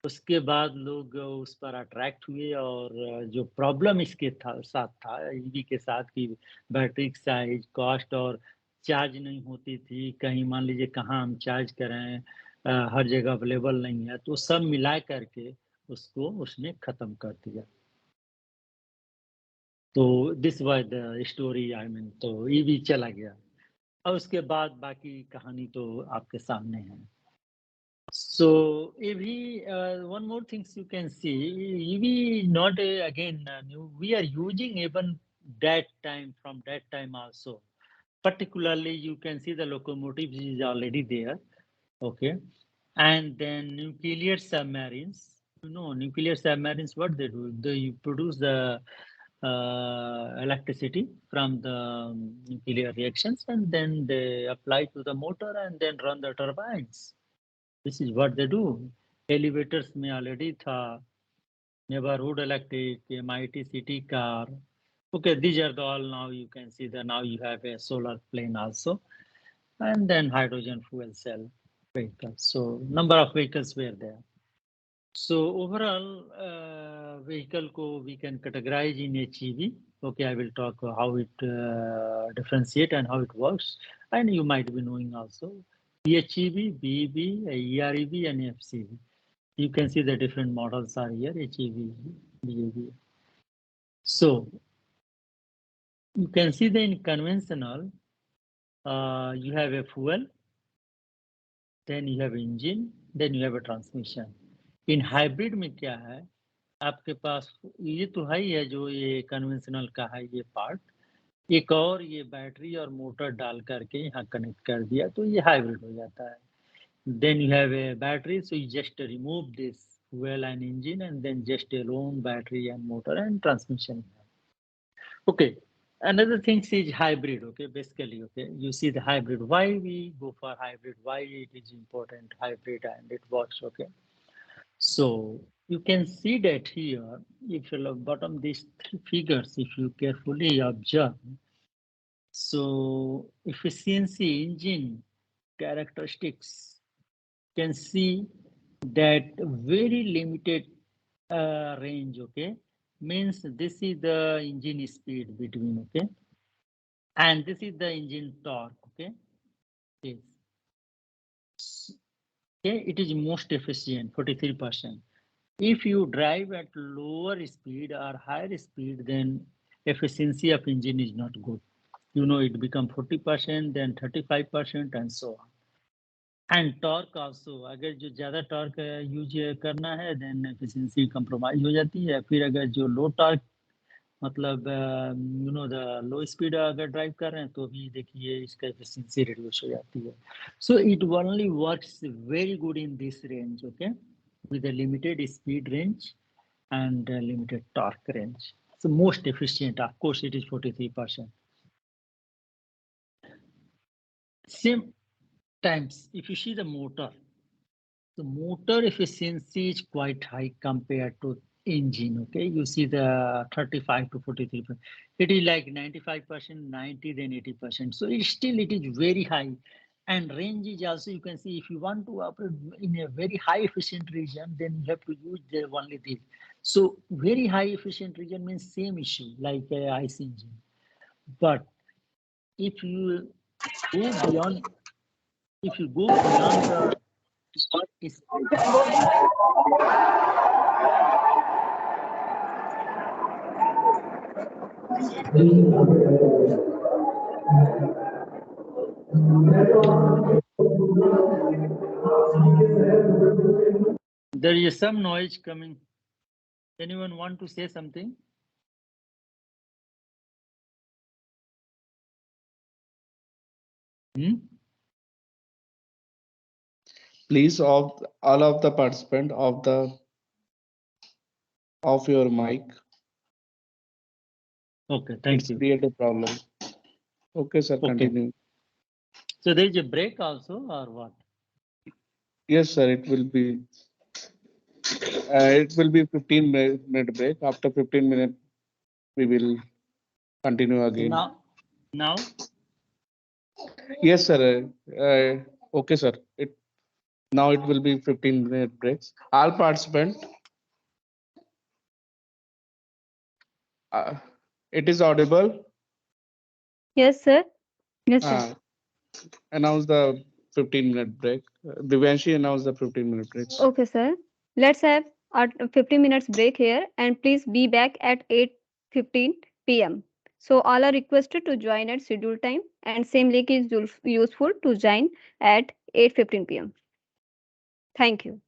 उसके बाद लोग उस पर अट्रैक्ट हुए और जो प्रॉब्लम इसके साथ था ईवी के साथ कि बैटरी साइज, कॉस्ट और चार्ज नहीं होती थी, कहीं मान लीजिए कहाँ हम चार्ज करें, हर जगह अवेलेबल नहीं है, तो सब मिला करके उसको उसने खत्म कर दिया. तो this was the story, I mean, तो ईवी चला गया और उसके बाद बाकी कहानी तो आपके सामने है. So EV, one more things you can see, EV is not again new. We are using even that time, from that time also. Particularly you can see the locomotive is already there, okay, and then nuclear submarines. Nuclear submarines, what they do, they produce the electricity from the nuclear reactions and then they apply to the motor and then run the turbines. This is what they do. Elevators में already था, neighborhood electric, MIT city car. Okay, these are the all now you can see that now you have a solar plane also, and then hydrogen fuel cell vehicles. So number of vehicles were there. So overall, vehicle we can categorize in HEV. Okay, I will talk how it differentiate and how it works, and you might be knowing also PHEV, BEV, EREV, and FCV. You can see the different models are here: HEV, BEV. So you can see that in conventional, you have a fuel, then you have engine, then you have a transmission. In hybrid में क्या है, आपके पास ये तो है ही है जो ये कन्वेंशनल का है ये पार्ट, एक और ये बैटरी और मोटर डाल करके यहाँ कनेक्ट कर दिया तो ये हाइब्रिड हो जाता है. Then you have a battery, so you just remove this fuel and engine and then just alone battery and motor and transmission. Okay. Another thing is hybrid, okay, basically, okay, you see the hybrid, why we go for hybrid, why it is important, hybrid, and it works, okay. So you can see that here, if you look bottom these three figures, if you carefully observe, so efficiency engine characteristics, can see that very limited range, okay, means this is the engine speed between, okay, and this is the engine torque, okay. Yes. Okay, it is most efficient, 43%. If you drive at lower speed or higher speed, then efficiency of engine is not good. You know, it become 40%, then 35%, and so on. And torque also, अगर जो ज़्यादा torque use करना है, then efficiency compromise हो जाती है. फिर अगर जो low torque मतलब you know the low speed अगर ड्राइव कर रहे हैं तो भी देखिए इसका efficiency reduce हो जाती है. So it only works very good in this range, okay, with a limited speed range and limited torque range. So most efficient, of course, it is 43%. Same times, if you see the motor efficiency is quite high compared to engine, okay. You see the 35 to 43%. It is like 95%, 90, then 80%. So it is very high. And range is also, you can see, if you want to operate in a very high efficient region, then you have to use only this. So very high efficient region means same issue like IC engine. But if you go beyond, the there is some noise coming. Anyone want to say something? Please, all of the participant off your mic. Okay, thank you. Create a problem. Okay, sir, continue. So there is a break also, or what? Yes, sir, it will be 15-minute break. After 15 minutes, we will continue again. Now? Yes, sir. Okay, sir. Now it will be 15-minute breaks. All participants, it is audible. Yes, sir. Yes, sir. Announce the 15-minute break. Divyanshi announce the 15-minute break. Okay, sir. Let's have a 15 minutes break here and please be back at 8:15 p.m. So all are requested to join at scheduled time and same link is useful to join at 8:15 p.m. Thank you.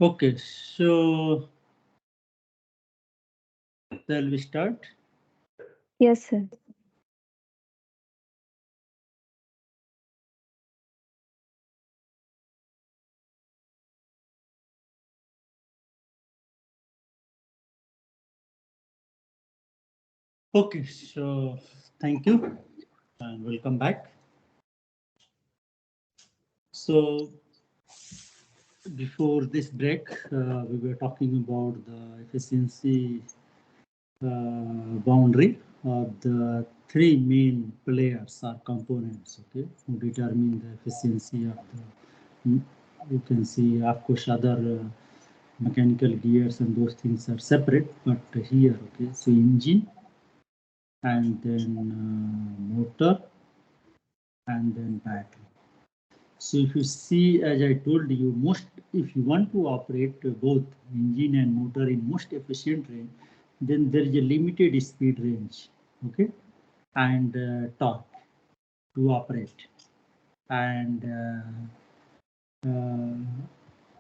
Okay, so shall we start? Yes, sir. Okay, so thank you and welcome back. So before this break, we were talking about the efficiency boundary of the three main players or components, okay, who determine the efficiency of the, you can see, of course, other mechanical gears and those things are separate, but here, okay, so engine and then motor and then battery. So if you see, as I told you, most, if you want to operate both engine and motor in most efficient range, then there is a limited speed range, okay, and torque to operate. And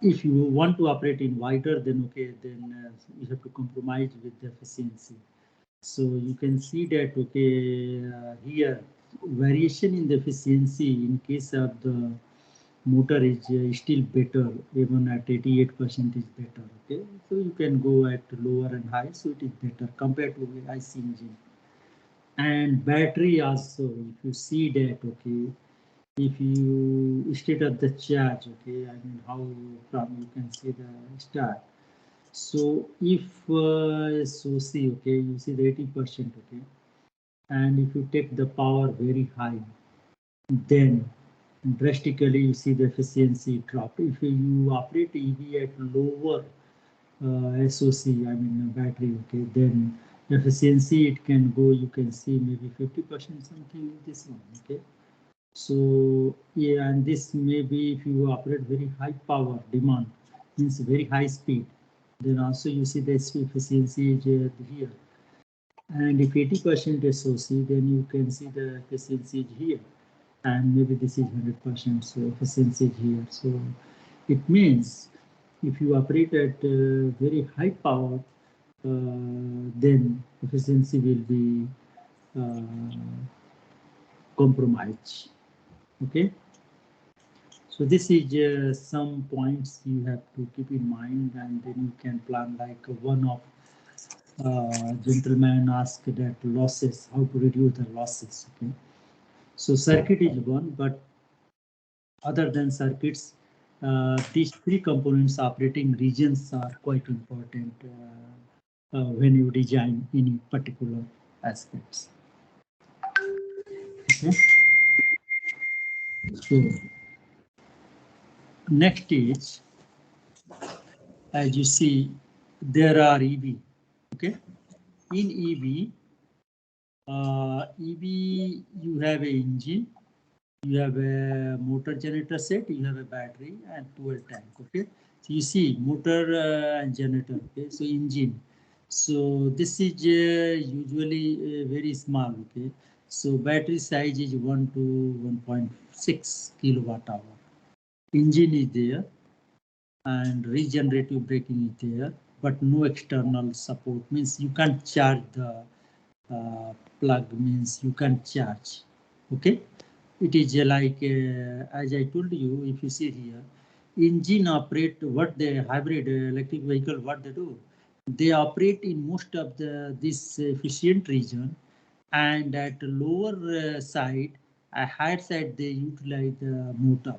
if you want to operate in wider, then okay, then you have to compromise with the efficiency. So you can see that, okay, here variation in the efficiency in case of the motor is still better, even at 88% is better, okay. So you can go at lower and high, so it is better compared to the IC engine. And battery also, if you see that, okay, if you state of the charge, okay, I mean how from you can see the start. So if so see, okay, you see the 80%, okay, and if you take the power very high, then drastically you see the efficiency drop. If you operate EV at lower SOC, I mean battery, okay, then efficiency it can go, you can see maybe 50% something with this one, okay. So yeah, and this maybe if you operate very high power demand, means very high speed, then also you see the efficiency is here. And if 80% SOC, then you can see the efficiency here. And maybe this is 100%, so efficiency here. So it means if you operate at very high power, then efficiency will be compromised. Okay. So this is some points you have to keep in mind, and then you can plan like one of gentleman asked that losses, how to reduce the losses. Okay. So circuit is one, but other than circuits, these three components operating regions are quite important when you design any particular aspects. Okay. So next is, as you see, there are EV. Okay. In EV, you have an engine, you have a motor generator set, you have a battery and fuel tank. Okay, so you see motor and generator. Okay, so engine. So this is usually very small. Okay, so battery size is 1 to 1.6 kilowatt hour. Engine is there and regenerative braking is there, but no external support, means you can't charge the plug, means you can't charge. Okay, it is like as I told you, if you see here, engine operate, what the hybrid electric vehicle, what they do, they operate in most of the this efficient region, and at lower side, a higher side, they utilize the motor.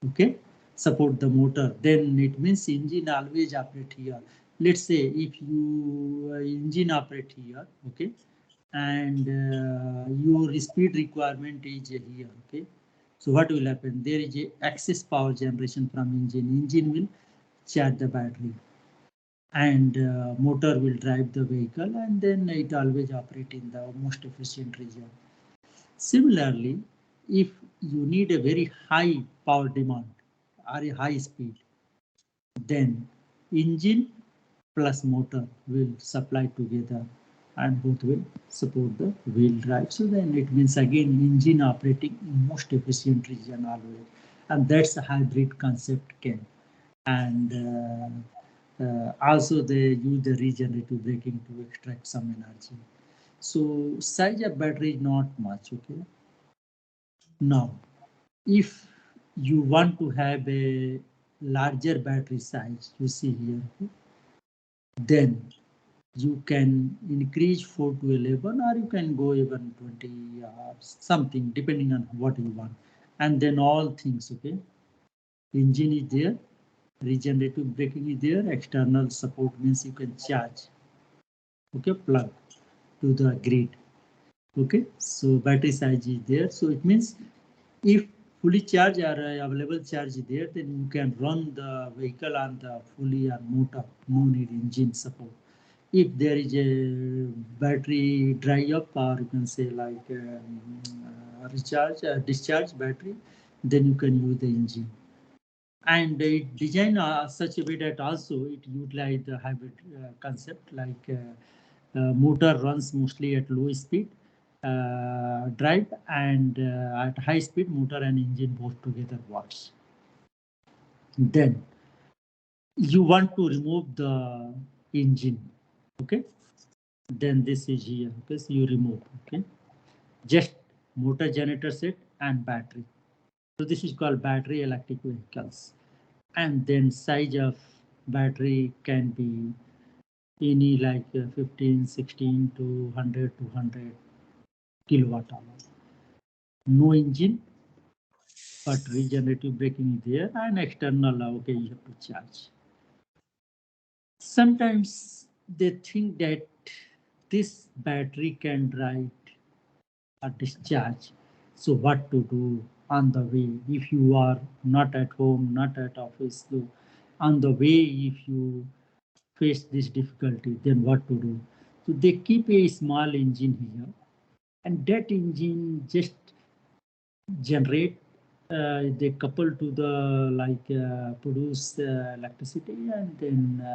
Okay, support the motor, then it means engine always operate here. Let's say if you engine operate here, okay, and your speed requirement is here. Okay, so what will happen, there is a excess power generation from engine will charge the battery, and motor will drive the vehicle, and then it always operate in the most efficient region. Similarly, if you need a very high power demand or a high speed, then engine plus motor will supply together and both will support the wheel drive. So then it means again engine operating in most efficient region always, and that's a hybrid concept came. and also they use the regenerative braking to extract some energy. So size of battery is not much, okay. Now, if you want to have a larger battery size, you see here, okay, then you can increase 4 to 11, or you can go even 20 or something, depending on what you want. And then all things, okay, engine is there, regenerative braking is there, external support means you can charge, okay, plug to the grid, okay. So battery size is there, so it means if fully charged or available charge is there, then you can run the vehicle on the fully or motor, no need engine support. If there is a battery dry up, or you can say like recharge, discharge battery, then you can use the engine. And it designed such a way that also it utilizes the hybrid concept, like motor runs mostly at low speed drive, and at high speed motor and engine both together works. Then you want to remove the engine, okay, then this is here, okay, so you remove, okay, just motor, generator set and battery. So this is called battery electric vehicles. And then size of battery can be any like 15, 16 to 100, 200 kilowatt hour. No engine, but regenerative braking is there, and external, okay, you have to charge. Sometimes they think that this battery can drive a discharge. So what to do on the way if you are not at home, not at office? So on the way, if you face this difficulty, then what to do? So they keep a small engine here, and that engine just generate, they couple to the like produce electricity, and then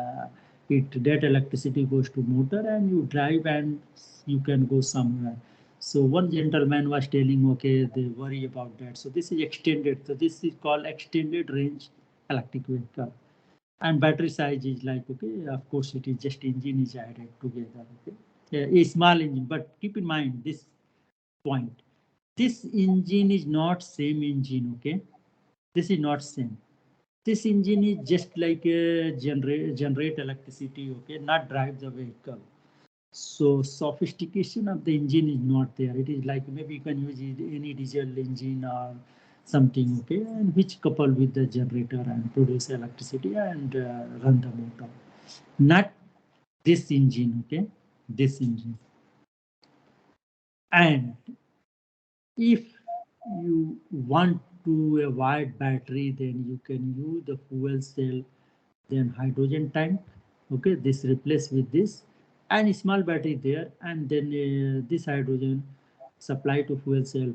that electricity goes to motor, and you drive and you can go somewhere. So one gentleman was telling, okay, they worry about that. So this is extended. So this is called extended range electric vehicle. And battery size is like, okay, of course it is just engine is added together, okay. A small engine, but keep in mind this point. This engine is not same engine, okay. This is not same. This engine is just like a generate electricity, okay, not drive the vehicle. So sophistication of the engine is not there. It is like maybe you can use any diesel engine or something, okay, and which couple with the generator and produce electricity and run the motor. Not this engine, okay, this engine. And if you want to avoid battery, then you can use the fuel cell, then hydrogen tank, okay, this replace with this, and small battery there, and then this hydrogen supply to fuel cell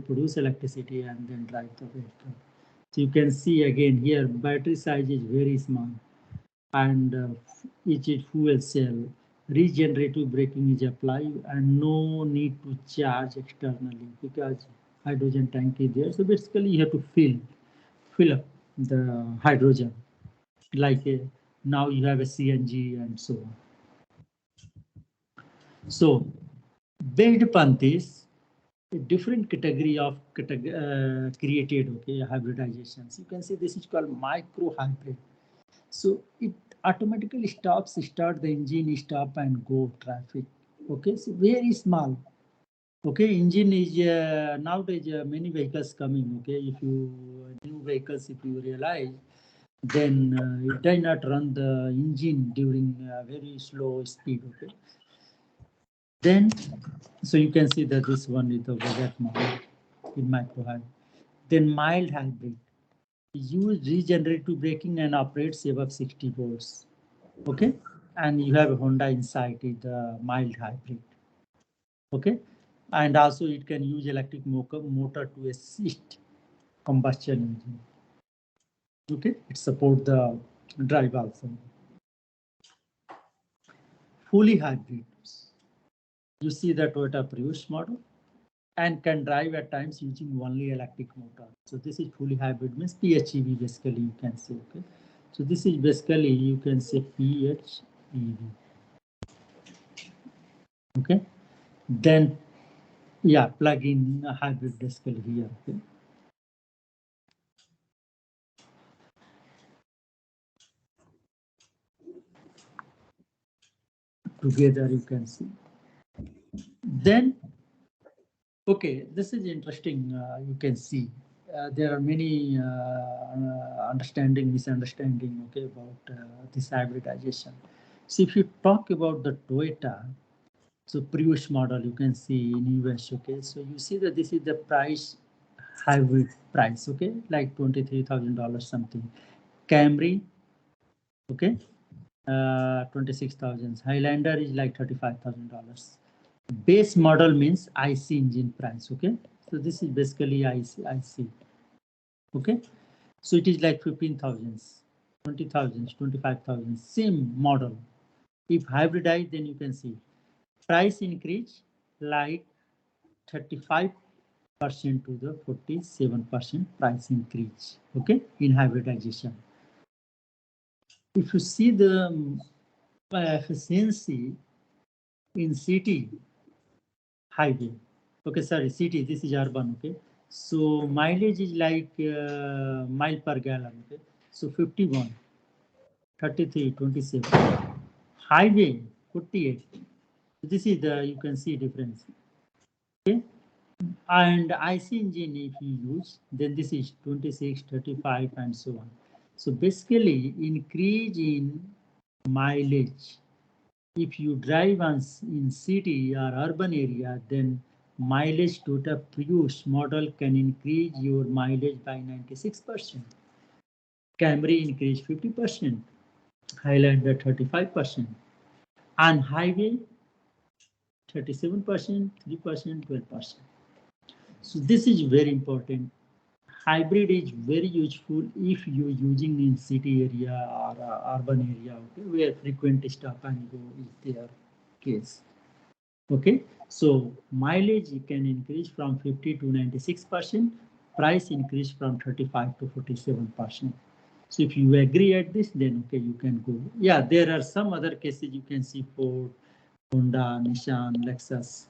produce electricity and then drive the vehicle. So you can see again here battery size is very small, and each fuel cell, regenerative braking is applied, and no need to charge externally because hydrogen tank is there. So basically you have to fill up the hydrogen, like now you have a CNG and so on. So based upon this, a different category of created, okay, hybridizations. You can see this is called micro hybrid. So it automatically start the engine, stop and go traffic. Okay, so very small. Okay, engine is nowadays many vehicles coming. Okay, if you new vehicles, if you realize, then it does not run the engine during very slow speed. Okay, then so you can see that this one is the that model in micro hybrid. Then mild hybrid use regenerative braking and operates above 60 volts. Okay, and you have a Honda Insight is the mild hybrid. Okay, and also it can use electric motor to assist combustion engine. Okay, it support the drive also. Fully hybrid, you see the Toyota Prius model, and can drive at times using only electric motor. So this is fully hybrid, means PHEV basically you can say. Okay, So this is basically, you can say PHEV. Okay. Then, yeah, plug-in hybrid basically here. Okay. Together you can see. Then, okay, this is interesting. You can see there are many understanding, misunderstanding, okay, about this hybridization. So if you talk about the Toyota, so Prius model, you can see in US, okay. So you see that this is the price, hybrid price, okay, like $23,000 something. Camry, okay, 26,000. Highlander is like $35,000. Base model means IC engine price, okay. So this is basically IC, okay. So it is like 15,000, 20,000, 25,000, same model. If hybridized, then you can see price increase like 35% to the 47% price increase, okay, in hybridization. If you see the efficiency in city highway, okay, sorry, city, this is urban, okay. So mileage is like mile per gallon, okay. So 51, 33, 27. Highway 48. This is the, you can see difference, okay. And IC engine if you use, then this is 26, 35 and so on. So basically increase in mileage. If you drive in city or urban area, then mileage to the Prius model can increase your mileage by 96%. Camry increase 50%, Highlander 35%, and highway 37%, 3%, 12%. So this is very important. Hybrid is very useful if you're using in city area or urban area, okay, where frequent stop and go is their case. Okay, so mileage can increase from 50 to 96%, price increase from 35 to 47%. So if you agree at this, then okay, you can go. Yeah, there are some other cases you can see Ford, Honda, Nissan, Lexus.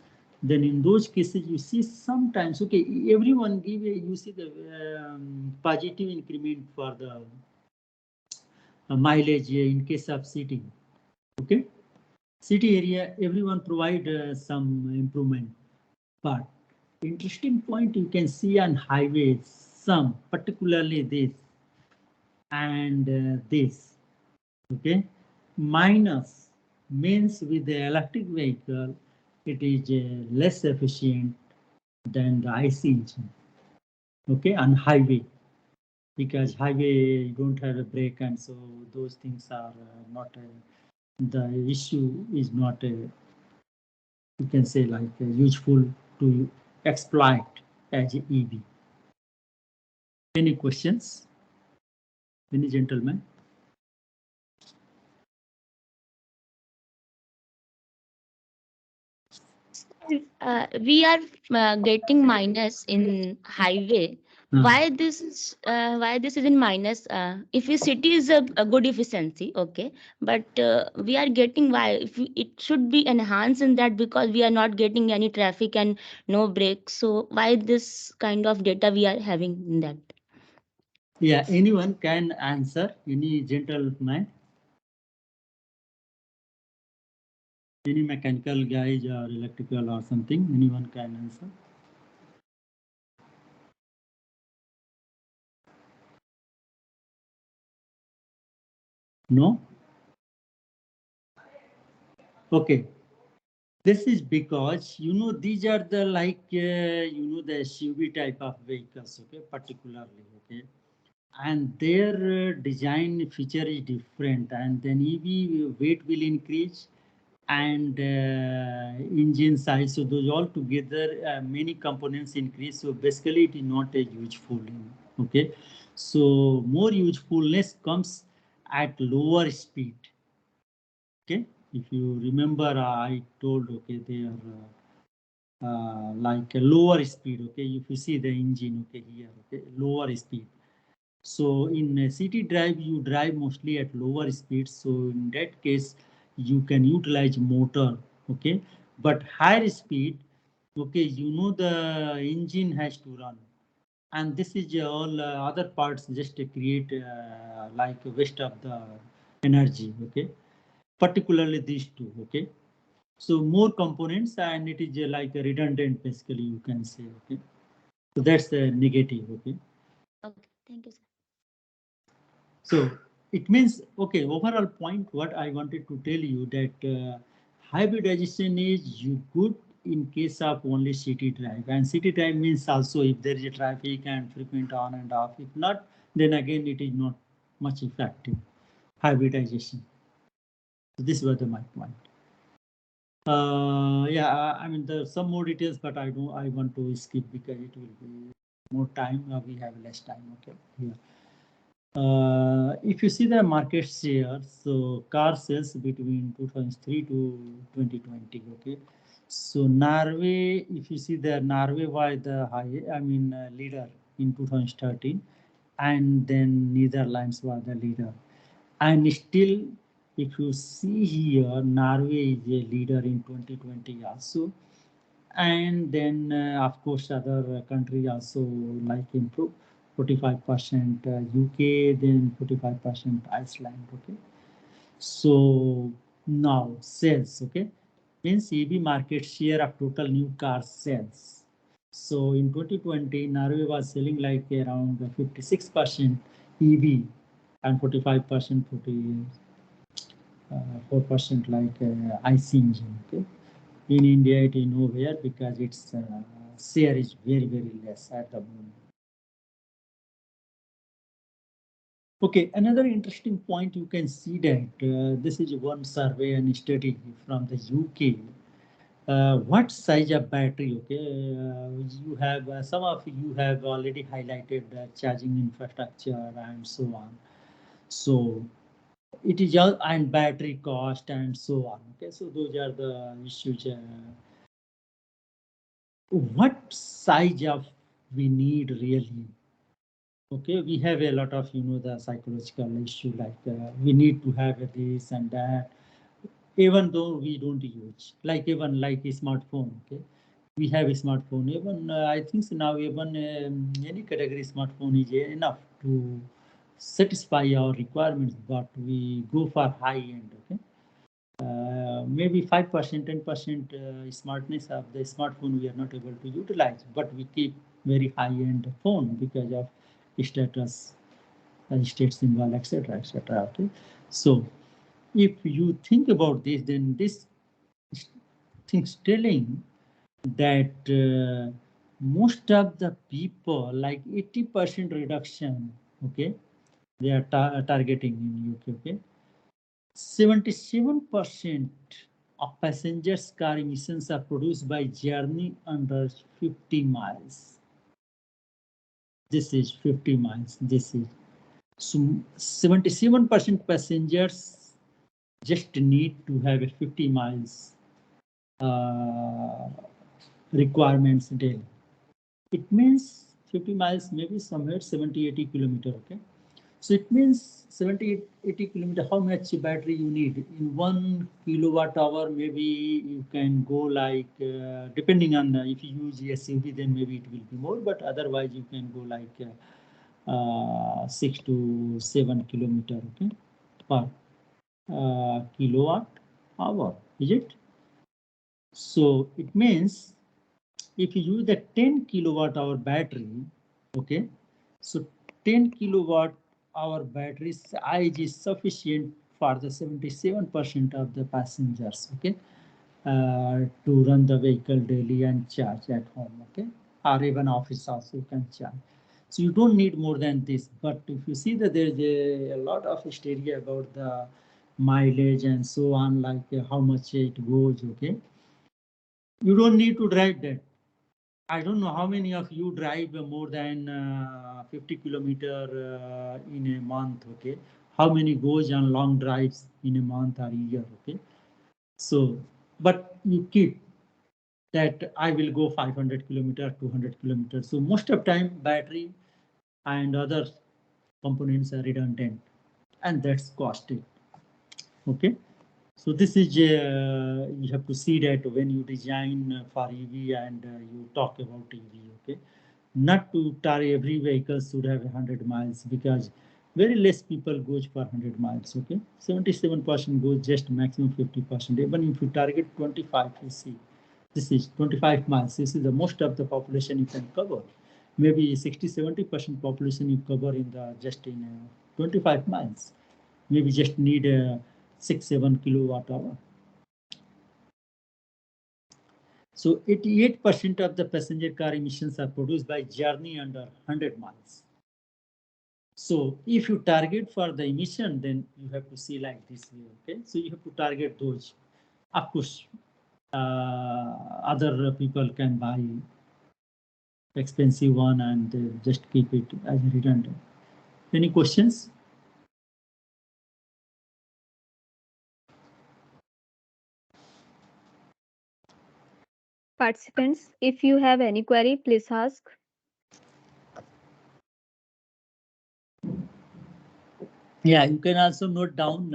Then in those cases, you see sometimes, okay, everyone give a, you see the positive increment for the mileage in case of city. Okay, city area, everyone provide some improvement. But interesting point you can see on highways, some particularly this and this, okay, minus means with the electric vehicle, it is less efficient than the IC engine, okay, on highway, because highway you don't have a brake, and so those things are not the issue is not you can say like useful to exploit as EV. Any questions? Any gentlemen? We are getting minus in highway. Why this is in minus? If your city is a good efficiency, okay, but we are getting why if it should be enhanced in that, because we are not getting any traffic and no breaks. So why this kind of data we are having in that? Yeah, anyone can answer. Any gentleman? Any mechanical guys or electrical or something? Anyone can answer? No? Okay. This is because, you know, these are the like, you know, the SUV type of vehicles, okay, particularly, okay. And their design feature is different, and then EV weight will increase and engine size. So those all together, many components increase. So basically it is not a useful, okay. So more usefulness comes at lower speed, okay. If you remember, I told, okay, they are like a lower speed, okay. If you see the engine, okay, here, okay, lower speed. So in a city drive, you drive mostly at lower speeds. So in that case, you can utilize motor, okay? But higher speed, okay, you know the engine has to run. And this is all other parts just to create like a waste of the energy, okay? Particularly these two, okay? So more components and it is like a redundant, basically, you can say, okay? So that's the negative, okay? Okay, thank you, sir. So it means, okay, overall point, what I wanted to tell you that hybridization is you good in case of only city drive, and city drive means also if there is a traffic and frequent on and off. If not, then again it is not much effective hybridization. So this was my point. Yeah, I mean there's some more details, but I want to skip because it will be more time. We have less time. Okay, yeah. If you see the market share, so car sales between 2003 to 2020, okay. So Norway, if you see the Norway was the leader in 2013, and then Netherlands was the leader. And still, if you see here, Norway is a leader in 2020 also. And then, of course, other countries also like improve. 45% UK, then 45% Iceland, okay. So now sales, okay, means EV market share of total new car sales. So in 2020, Norway was selling like around 56% EV and 45%, 4% like IC engine, okay. In India, it is nowhere because its share is very, very less at the moment. Okay, another interesting point you can see that this is one survey and study from the UK. What size of battery? Okay, you have some of you have already highlighted charging infrastructure and so on. So it is all and battery cost and so on. Okay, so those are the issues. What size of we need really? Okay, we have a lot of the psychological issue like we need to have this and that, even though we don't use like even like a smartphone. Okay, we have a smartphone. Even I think so now even any category smartphone is enough to satisfy our requirements, but we go for high end. Okay. Maybe 5%, 10% smartness of the smartphone we are not able to utilize, but we keep very high-end phone because of status, state symbol, etc., etc. Okay, so if you think about this, then this thing's telling that most of the people, like 80% reduction, okay, they are targeting in UK. Okay. 77% of passengers' car emissions are produced by journey under 50 miles. This is 50 miles. This is so 77% passengers just need to have a 50 miles requirements daily. It means 50 miles, maybe somewhere 70, 80 kilometer. Okay. So it means 70, 80 kilometer, how much battery you need? In 1 kilowatt hour, maybe you can go like, depending on if you use SUV, then maybe it will be more, but otherwise you can go like 6 to 7 kilometer, okay, per kilowatt hour, is it? So it means if you use the 10 kilowatt hour battery, okay, so 10 kilowatt hour battery size is sufficient for the 77% of the passengers, okay, to run the vehicle daily and charge at home, okay, or even office also you can charge. So you don't need more than this. But if you see that there's a lot of hysteria about the mileage and so on, like how much it goes, okay, you don't need to drive that. I don't know how many of you drive more than 50 kilometer in a month, okay? How many goes on long drives in a month or a year, okay? So, but you keep that I will go 500 kilometer, 200 kilometers. So most of time battery and other components are redundant, and that's costed. Okay, so this is you have to see that when you design for EV and you talk about EV. Okay, not to target every vehicle should have 100 miles, because very less people goes for 100 miles. Okay, 77% goes just maximum 50%. Even if you target 25, you see this is 25 miles. This is the most of the population you can cover. Maybe 60-70% population you cover in the just in 25 miles. Maybe just need 6-7 kilowatt hour. So 88% of the passenger car emissions are produced by journey under 100 miles. So if you target for the emission, then you have to see like this way. Okay, so you have to target those. Of course, other people can buy expensive one and just keep it as redundant. Any questions? Participants, if you have any query, please ask. Yeah, you can also note down.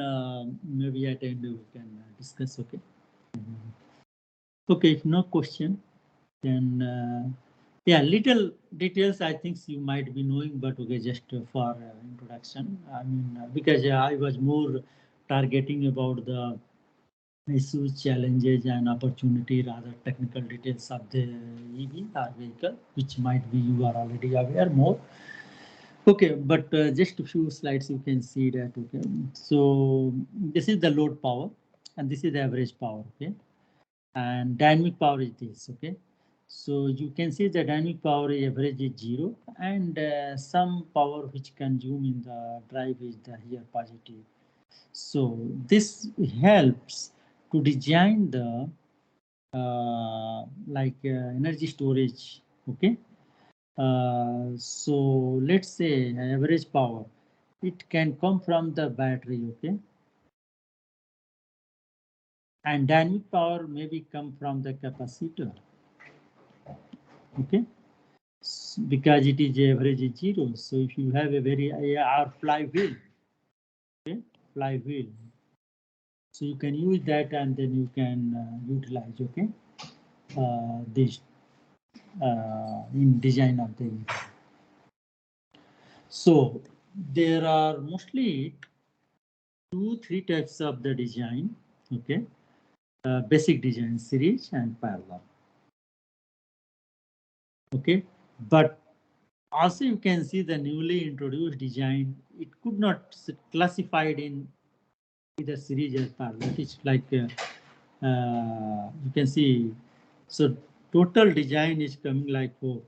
Maybe at the end we can discuss. Okay. Okay, if no question, then yeah, little details I think you might be knowing, but okay, just for introduction. I mean, because I was more targeting about the issues, challenges, and opportunity, rather technical details of the EV or vehicle, which might be you are already aware more. Okay, but just a few slides you can see that. Okay, so this is the load power, and this is the average power. Okay, and dynamic power is this. Okay, so you can see the dynamic power average is 0, and some power which consume in the drive is the here positive. So this helps to design the energy storage. Okay, so let's say average power, it can come from the battery. Okay, and dynamic power maybe come from the capacitor. Okay, because it is average is 0. So if you have a very flywheel, okay, flywheel, so you can use that and then you can utilize. Okay, this in design of the EV. So there are mostly 2-3 types of the design. Okay, basic design, series and parallel. Okay, but also you can see the newly introduced design, it could not classified in either series or parallel. It's like you can see, so total design is coming like for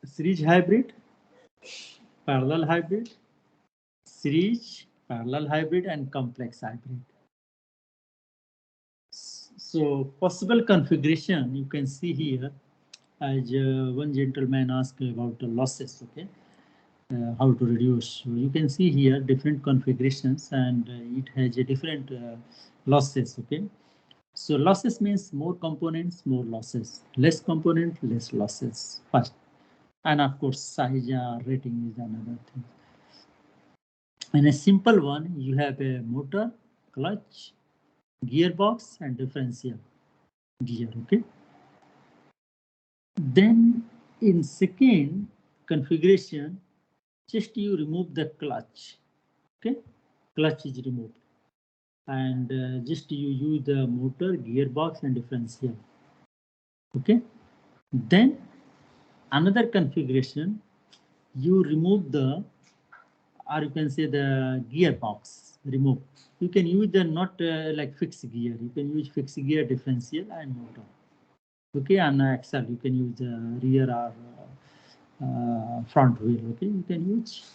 series hybrid, parallel hybrid, series, parallel hybrid, and complex hybrid. So possible configuration you can see here, as one gentleman asked about the losses. Okay, how to reduce. So you can see here different configurations, and it has a different losses. Okay, so losses means more components, more losses, less component, less losses first, and of course size rating is another thing. In a simple one, you have a motor, clutch, gearbox, and differential gear. Okay, then in second configuration, just you remove the clutch. Okay, clutch is removed, and just you use the motor, gearbox, and differential. Okay, then another configuration, you remove the, or you can say the gearbox remove. You can use the not like fixed gear. You can use fixed gear, differential, and motor. Okay, and axle you can use the rear or front wheel. Okay, you can use.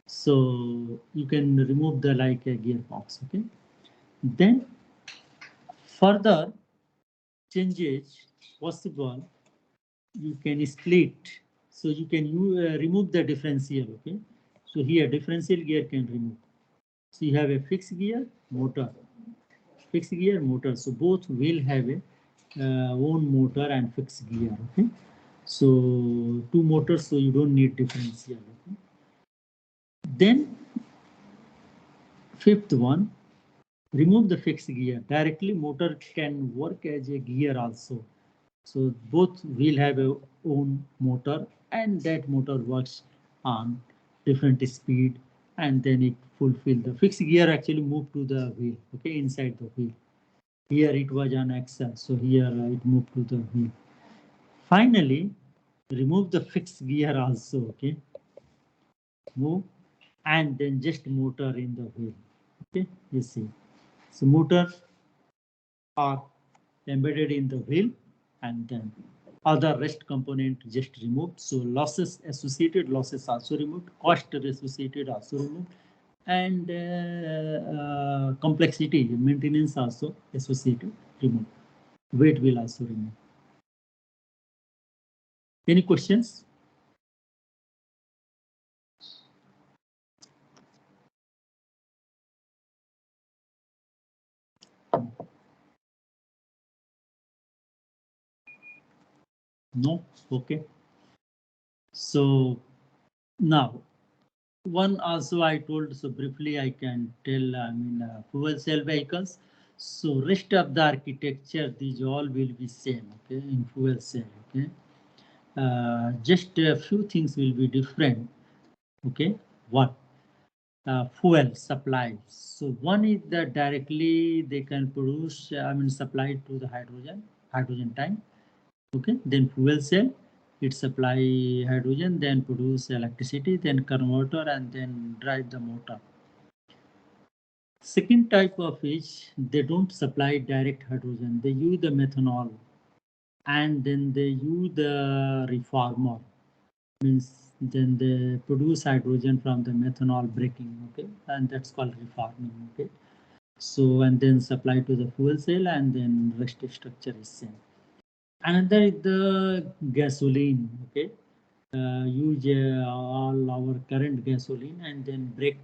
So you can remove the like a gearbox. Okay, then further changes possible, you can split. So you can remove the differential. Okay, so here differential gear can remove. So you have a fixed gear, motor, fixed gear, motor. So both will have a own motor and fixed gear. Okay, so two motors, so you don't need differential. Okay? Then fifth one, remove the fixed gear. Directly motor can work as a gear also. So both will have a own motor, and that motor works on different speed, and then it fulfill the fixed gear actually move to the wheel, okay, inside the wheel. Here it was on axle, so here it moved to the wheel. Finally, remove the fixed gear also, okay, move, and then just motor in the wheel, okay, you see. So motor are embedded in the wheel, and then other rest component just removed. So losses, associated losses also removed, cost associated also removed, and complexity, maintenance also associated removed. Weight will also remove. Any questions? No? Okay. So now, one also I told, so briefly I can tell, fuel cell vehicles. So rest of the architecture, these all will be same, okay, in fuel cell, okay. Just a few things will be different, okay. One, fuel supply. So one is that directly they can produce, supply to the hydrogen tank. Okay, then fuel cell, it supply hydrogen, then produce electricity, then converter, and then drive the motor. Second type of is they don't supply direct hydrogen, they use the methanol, and then they use the reformer, means then they produce hydrogen from the methanol breaking, okay, and that's called reforming, okay. So and then supply to the fuel cell, and then rest structure is same. Another is the gasoline, okay. Use all our current gasoline and then break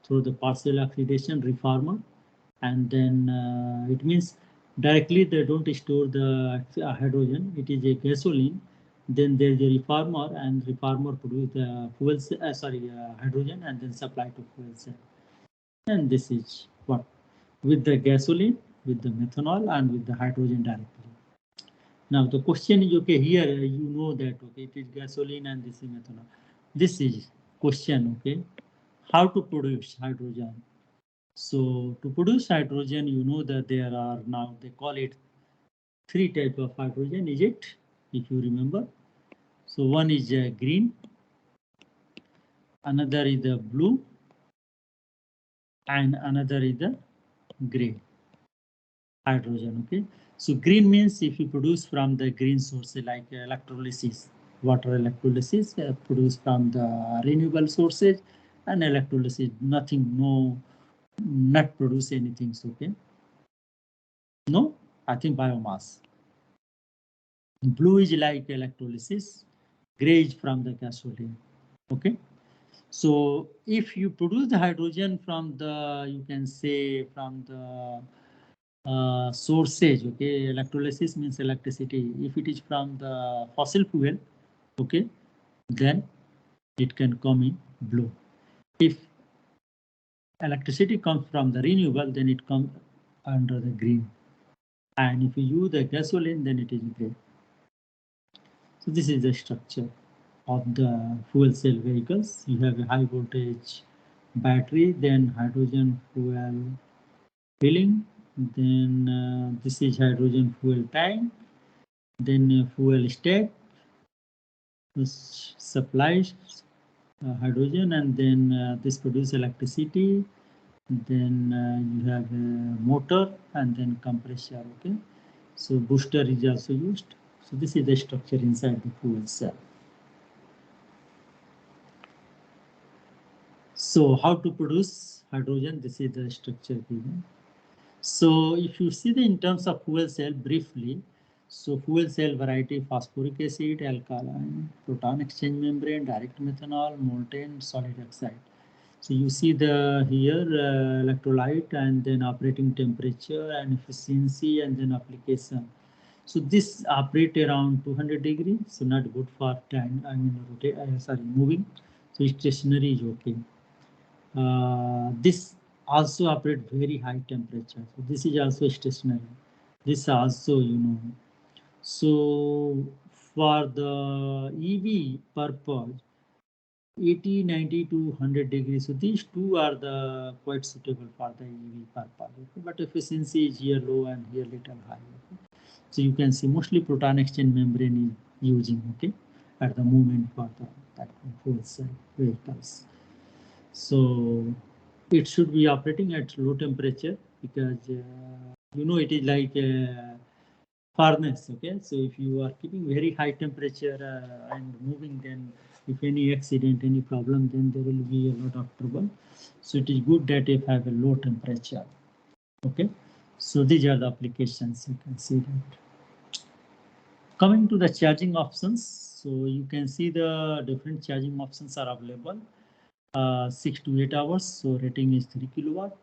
through the partial oxidation reformer, and then it means directly they don't store the hydrogen, it is a gasoline, then there is a reformer, and reformer produce the fuel hydrogen, and then supply to fuel cell. And this is what, with the gasoline, with the methanol, and with the hydrogen directly. Now the question is, okay, here you know that, okay, it is gasoline and this is methanol. This is question, okay, how to produce hydrogen. So to produce hydrogen, you know that there are now, they call it three types of hydrogen, is it? If you remember. So one is green, another is the blue, and another is the gray hydrogen, okay. So green means if you produce from the green sources like electrolysis, water electrolysis produced from the renewable sources, and electrolysis, nothing, no, not produce anything, okay. No, I think biomass. Blue is like electrolysis, gray is from the gasoline, okay. So if you produce the hydrogen from the, you can say from the sources, okay, electrolysis means electricity. If it is from the fossil fuel, okay, then it can come in blue. If electricity comes from the renewable, then it comes under the green. And if you use the gasoline, then it is gray. So this is the structure of the fuel cell vehicles. You have a high voltage battery, then hydrogen fuel filling, then this is hydrogen fuel tank, then fuel stack, this supplies hydrogen, and then this produces electricity, then you have a motor, and then compressor, okay. So booster is also used. So this is the structure inside the fuel cell. So how to produce hydrogen? This is the structure given. So if you see the in terms of fuel cell briefly, so fuel cell variety: phosphoric acid, alkaline, proton exchange membrane, direct methanol, molten, solid oxide. So you see the here electrolyte, and then operating temperature and efficiency, and then application. So this operate around 200 degrees, so not good for time, moving. So stationary is okay. This also operate very high temperature. So this is also stationary. This also, you know. So for the EV purpose, 80, 90 to 100 degrees. So these two are the quite suitable for the EV purpose. Okay? But efficiency is here low and here little high. Okay? So you can see mostly proton exchange membrane is using, okay, at the moment for that fuel cell vehicles. So it should be operating at low temperature because you know it is like a furnace. Okay, so if you are keeping very high temperature and moving, then if any accident, any problem, then there will be a lot of trouble. So it is good that if have a low temperature. Okay, so these are the applications. You can see that. Coming to the charging options, so you can see the different charging options are available. 6 to 8 hours, so rating is 3 kilowatt.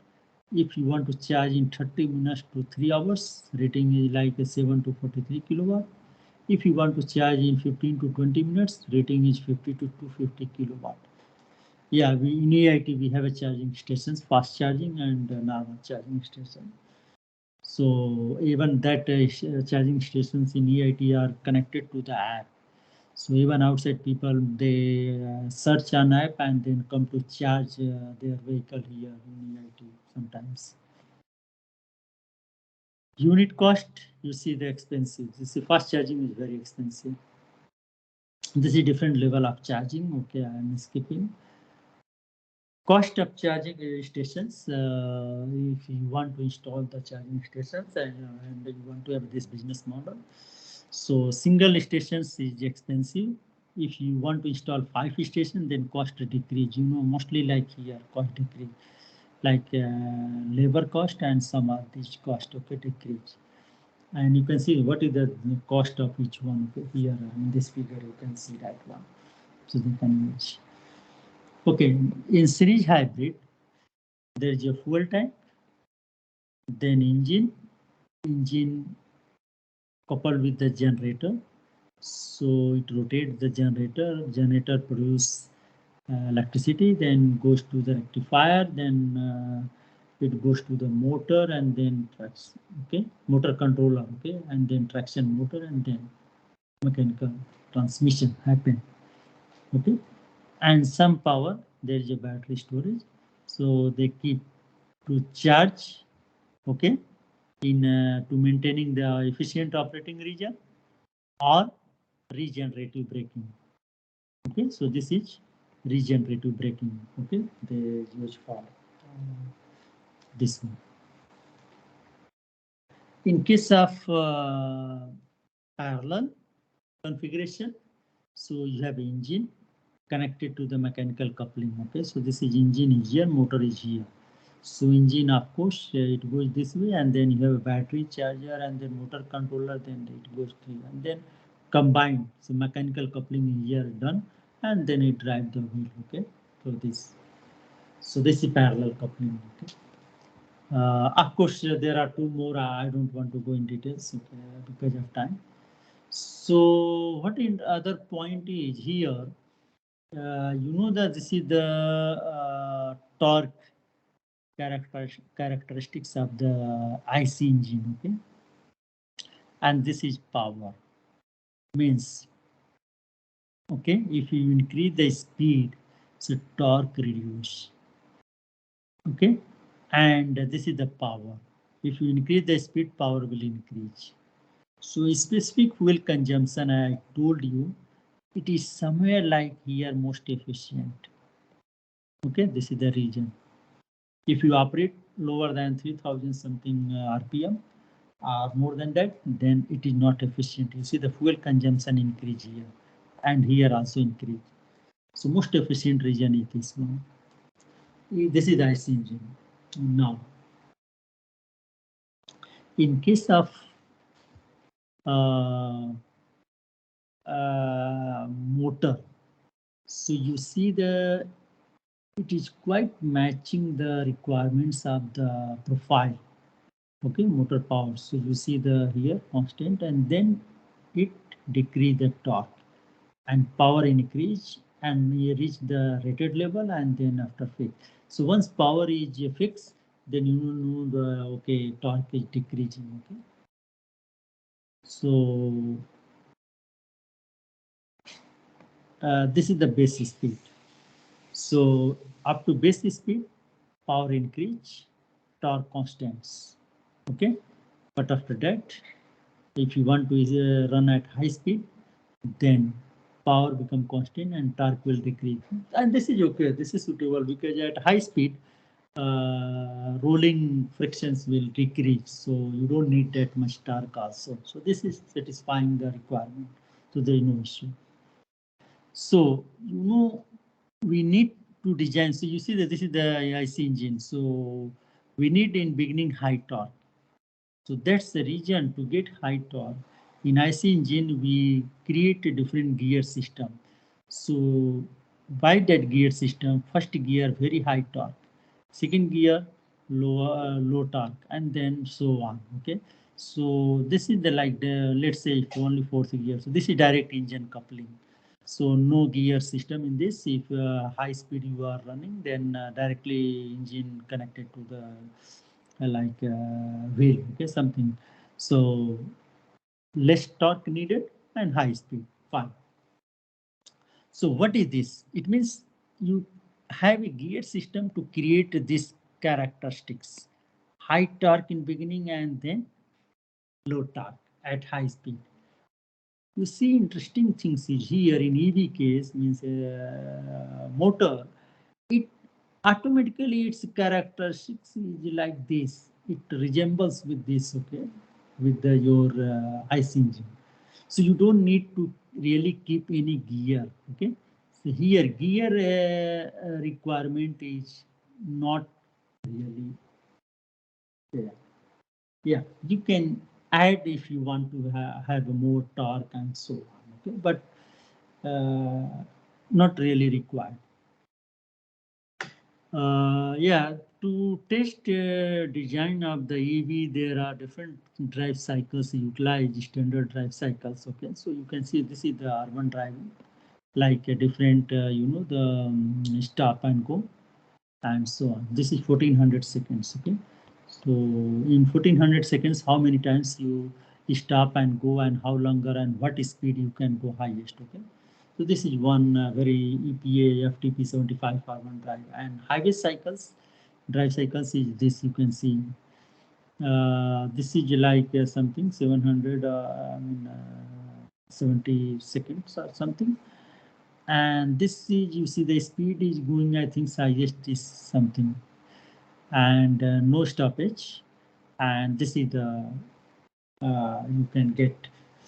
If you want to charge in 30 minutes to 3 hours, rating is like a 7 to 43 kilowatt. If you want to charge in 15 to 20 minutes, rating is 50 to 250 kilowatt. Yeah, in AIT we have a charging stations, fast charging and normal charging station. So even that charging stations in AIT are connected to the app. So even outside people, they search an app and then come to charge their vehicle here in EIT sometimes. Unit cost, you see the expensive. This is fast charging is very expensive. This is different level of charging. Okay, I am skipping. Cost of charging stations. If you want to install the charging stations and you want to have this business model, so single stations is expensive. If you want to install 5 stations, then cost decrease. You know, mostly like here, cost decrease, like labor cost and some of these cost, okay, decrease. And you can see what is the cost of each one. Okay, here in this figure, you can see that one. So they can use. Okay, in series hybrid, there is a fuel tank, then engine coupled with the generator. So it rotates the generator produce electricity, then goes to the rectifier, then it goes to the motor and then tracks, okay, motor controller, okay, and then traction motor and then mechanical transmission happen, okay. And some power, there is a battery storage, so they keep to charge, okay, in to maintaining the efficient operating region or regenerative braking. Okay, so this is regenerative braking. Okay, they use for this one. In case of parallel configuration, so you have engine connected to the mechanical coupling. Okay, so this is engine is here, motor is here. So engine, of course, it goes this way, and then you have a battery charger and then motor controller, then it goes through, and then combined. So mechanical coupling is here done, and then it drives the wheel. Okay, so this is parallel coupling. Okay. Of course, there are 2 more. I don't want to go in details, okay, because of time. So what in other point is here, you know that this is the torque characteristics of the IC engine, okay, and this is power. Means, okay, if you increase the speed, so torque reduce, okay, and this is the power. If you increase the speed, power will increase. So specific fuel consumption, I told you, it is somewhere like here most efficient. Okay, this is the region. If you operate lower than 3000 something RPM or more than that, then it is not efficient. You see the fuel consumption increase here and here also increase. So most efficient region is this one. This is the IC engine. Now, in case of motor, so you see it is quite matching the requirements of the profile. Okay, motor power. So you see the here constant, and then it decrease the torque and power increase and you reach the rated level, and then after fix. So once power is fixed, then you know the okay torque is decreasing. Okay. So this is the base speed. So up to base speed, power increase, torque constants. Okay, but after that, if you want to run at high speed, then power become constant and torque will decrease. And this is okay. This is suitable because at high speed, rolling frictions will decrease. So you don't need that much torque also. So this is satisfying the requirement. So there is no issue. So, you know, we need to design. So you see that this is the AIC engine. So we need in beginning high torque. So that's the reason to get high torque. In IC engine, we create a different gear system. So by that gear system, first gear very high torque, second gear low torque, and then so on. Okay. So this is the like the let's say only fourth gear. So this is direct engine coupling. So no gear system in this. If high speed you are running, then directly engine connected to the wheel. Okay, something. So less torque needed and high speed. Fine. So what is this? It means you have a gear system to create these characteristics. High torque in beginning and then low torque at high speed. You see interesting things is here in EV case means motor, it automatically its characteristics is like this. It resembles with this, okay, with your IC engine. So you don't need to really keep any gear, okay. So here gear requirement is not really there. Yeah, you can add if you want to have a more torque and so on, okay, but not really required. Yeah, to test design of the EV, there are different drive cycles utilized, standard drive cycles. Okay, so you can see this is the urban driving, like a different, you know, the stop and go, and so on. This is 1400 seconds. Okay, so in 1400 seconds, how many times you stop and go, and how longer, and what speed you can go highest. Okay. So this is one very EPA FTP 75 carbon drive, and highway cycles, drive cycles is this you can see. This is like something 700, 70 seconds or something. And this is, you see the speed is going, I think highest is something, and no stoppage. And this is the you can get.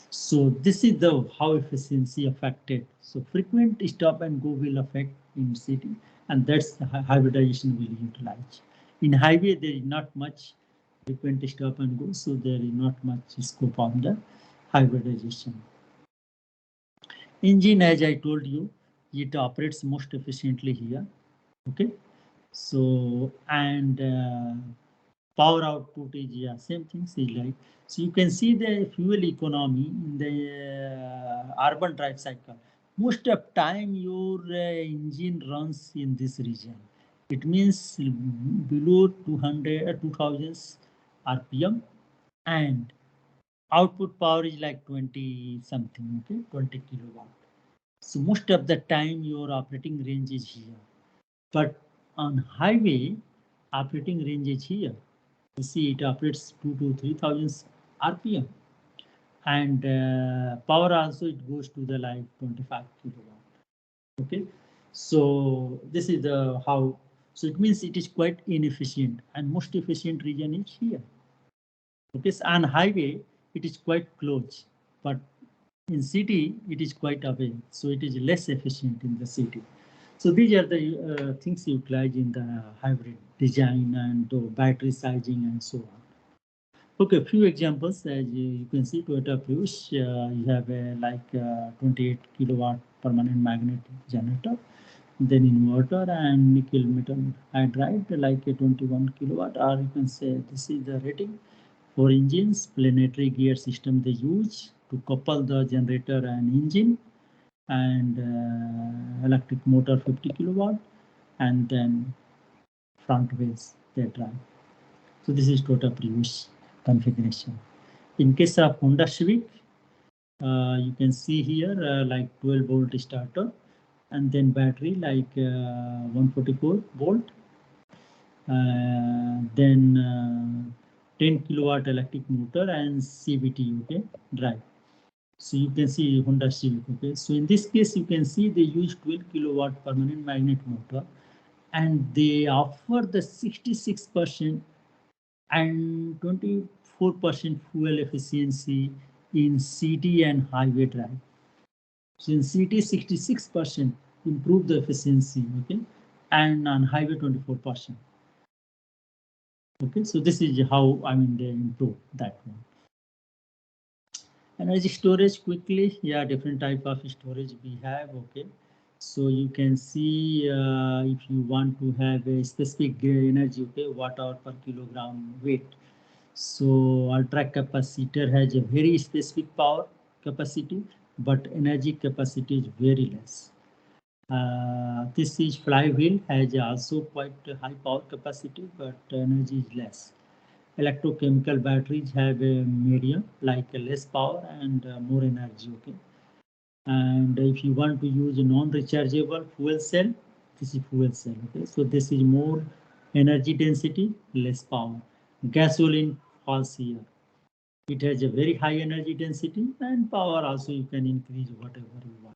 So this is the how efficiency affected. So frequent stop and go will affect in city, and that's the hybridization will utilize. In highway there is not much frequent stop and go, so there is not much scope of the hybridization. Engine, as I told you, it operates most efficiently here. Okay, so and power output is, yeah, same things is like. So you can see the fuel economy in the urban drive cycle. Most of time your engine runs in this region. It means below 200 2000 RPM, and output power is like 20 something, okay, 20 kilowatt. So most of the time your operating range is here, but on highway operating range is here. You see it operates 2 to 3000 RPM, and power also it goes to the like 25 kilowatt. Okay, so this is the how. So it means it is quite inefficient, and most efficient region is here. Okay, so on highway it is quite close, but in city it is quite away, so it is less efficient in the city. So these are the things utilized in the hybrid design and battery sizing and so on. Okay, a few examples. As you can see, Toyota Prius, you have a 28 kilowatt permanent magnet generator, then inverter and nickel metal hydride like a 21 kilowatt, or you can say this is the rating. For engines, planetary gear system they use to couple the generator and engine. and electric motor 50 kilowatt, and then front wheels they drive. So this is total previous configuration. In case of Honda Civic, you can see here like 12 volt starter, and then battery like 144 volt, then 10 kilowatt electric motor and CVT, okay, drive. So you can see Honda Civic, okay. So in this case, you can see they use 12 kilowatt permanent magnet motor, and they offer the 66% and 24% fuel efficiency in city and highway drive. So in city, 66% improve the efficiency, okay, and on highway 24%. Okay, so this is how they improve that one. Energy storage quickly, yeah, different type of storage we have, okay. So you can see if you want to have a specific energy, okay, watt hour per kilogram weight. So ultra capacitor has a very specific power capacity, but energy capacity is very less. This is flywheel has also quite a high power capacity, but energy is less. Electrochemical batteries have a medium, like less power and more energy, okay. And if you want to use a non-rechargeable fuel cell, this is fuel cell, okay. So this is more energy density, less power. Gasoline falls here. It has a very high energy density, and power also you can increase whatever you want.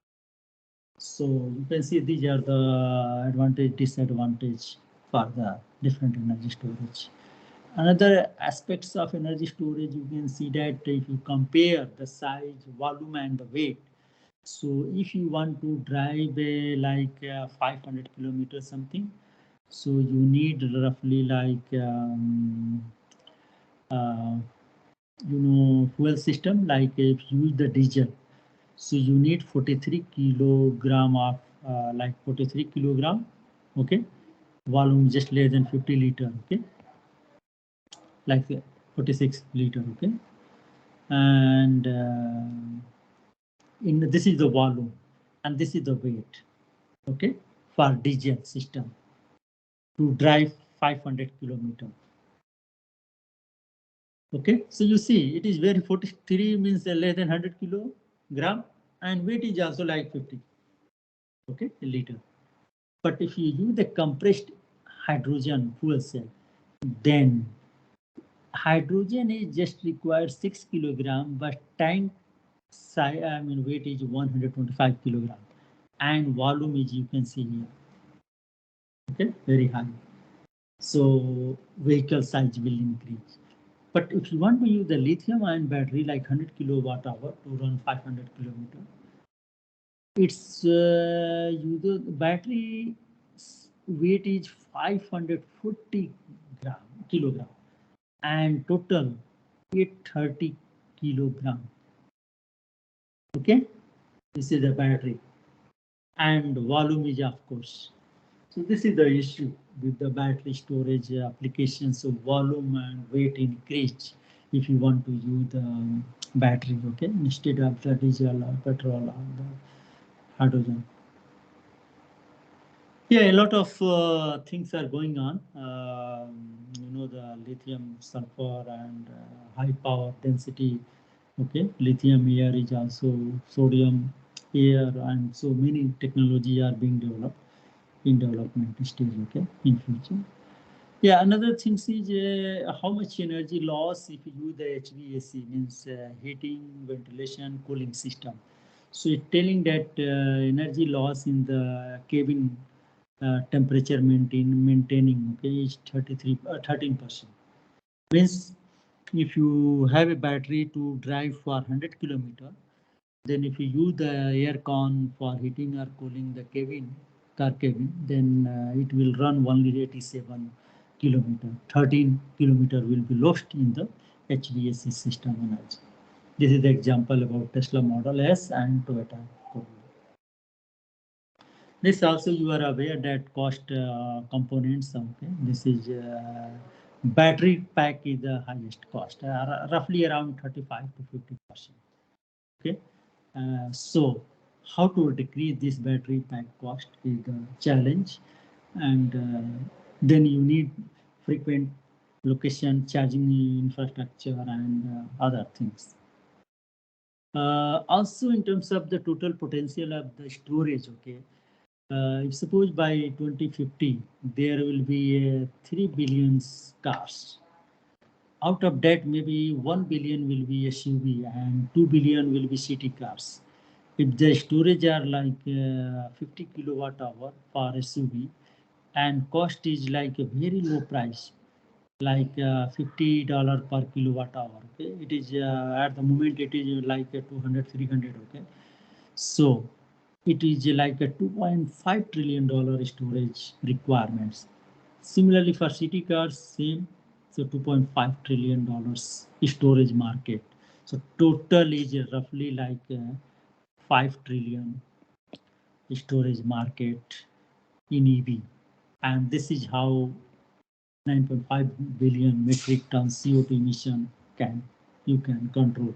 So you can see these are the advantage, disadvantage for the different energy storage. Another aspects of energy storage, you can see that if you compare the size, volume, and the weight. So if you want to drive like 500 kilometers something, so you need roughly like fuel system, like if you use the diesel, so you need 43 kilogram of like 43 kilogram, okay, volume just less than 50 liter, okay, like 46 liter, okay. And this is the volume and this is the weight, okay, for diesel system to drive 500 kilometer. Okay, so you see it is very 43 means less than 100 kilogram, and weight is also like 50, okay, a liter. But if you use the compressed hydrogen fuel cell, then hydrogen is just required 6 kilogram, but tank weight is 125 kilogram, and volume is, you can see here, okay, very high. So vehicle size will increase. But if you want to use the lithium ion battery like 100 kilowatt hour to run 500 kilometer, its the battery weight is 540 kilogram, and total 830 kilogram. Okay, this is the battery, and volume is, of course. So this is the issue with the battery storage applications. So volume and weight increase if you want to use the battery, okay, instead of the diesel or petrol or the hydrogen. Yeah, a lot of things are going on. The lithium, sulfur, and high power density. Okay, lithium air is also sodium air, and so many technology are being developed in development stage, okay, in future. Yeah, another thing is how much energy loss if you use the HVAC, means heating, ventilation, cooling system. So it's telling that energy loss in the cabin temperature maintaining, okay, is 13%. Means if you have a battery to drive for 100 kilometer, then if you use the air con for heating or cooling the cabin, car cabin, then it will run only 87 kilometer. 13 kilometer will be lost in the HVAC system energy. This is the example about Tesla Model S and Toyota Corolla. This also you are aware that cost components. Okay, this is battery pack is the highest cost, roughly around 35 to 50%. Okay, so how to decrease this battery pack cost is the challenge, and then you need frequent location charging infrastructure and other things. Also, in terms of the total potential of the storage, okay, if suppose by 2050 there will be 3 billion cars. Out of that, maybe 1 billion will be SUV and 2 billion will be city cars. If the storage are like 50 kilowatt hour for SUV and cost is like a very low price, like $50 per kilowatt hour. Okay, it is at the moment it is like 200, 300. Okay, so it is like a $2.5 trillion storage requirements. Similarly, for city cars, same. So $2.5 trillion storage market. So total is roughly like 5 trillion storage market in EV. And this is how 9.5 billion metric ton CO2 emission you can control.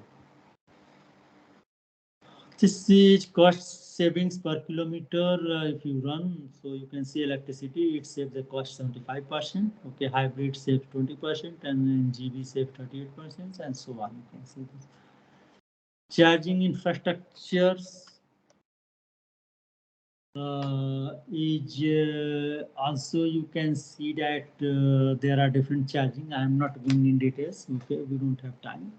This is cost savings per kilometer if you run. So you can see electricity, it saves the cost 75%. Okay, hybrid saves 20%, and then GB saves 38%, and so on. You can see this. Charging infrastructures is also you can see that there are different charging. I am not going in details. Okay, we don't have time.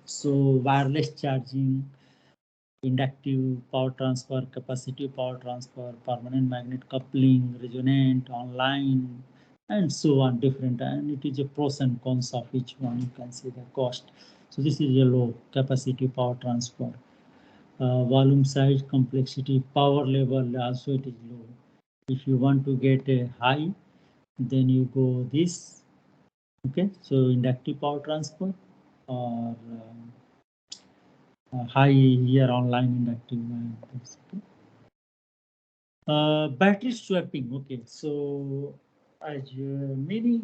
So wireless charging, inductive power transfer, capacitive power transfer, permanent magnet coupling, resonant, online, and so on, different. And it is a pros and cons of each one. You can see the cost. So this is a low capacity power transfer. Volume size, complexity, power level also it is low. If you want to get a high, then you go this. Okay, so inductive power transfer or high here online inductive. Okay. Battery swapping. Okay, so as many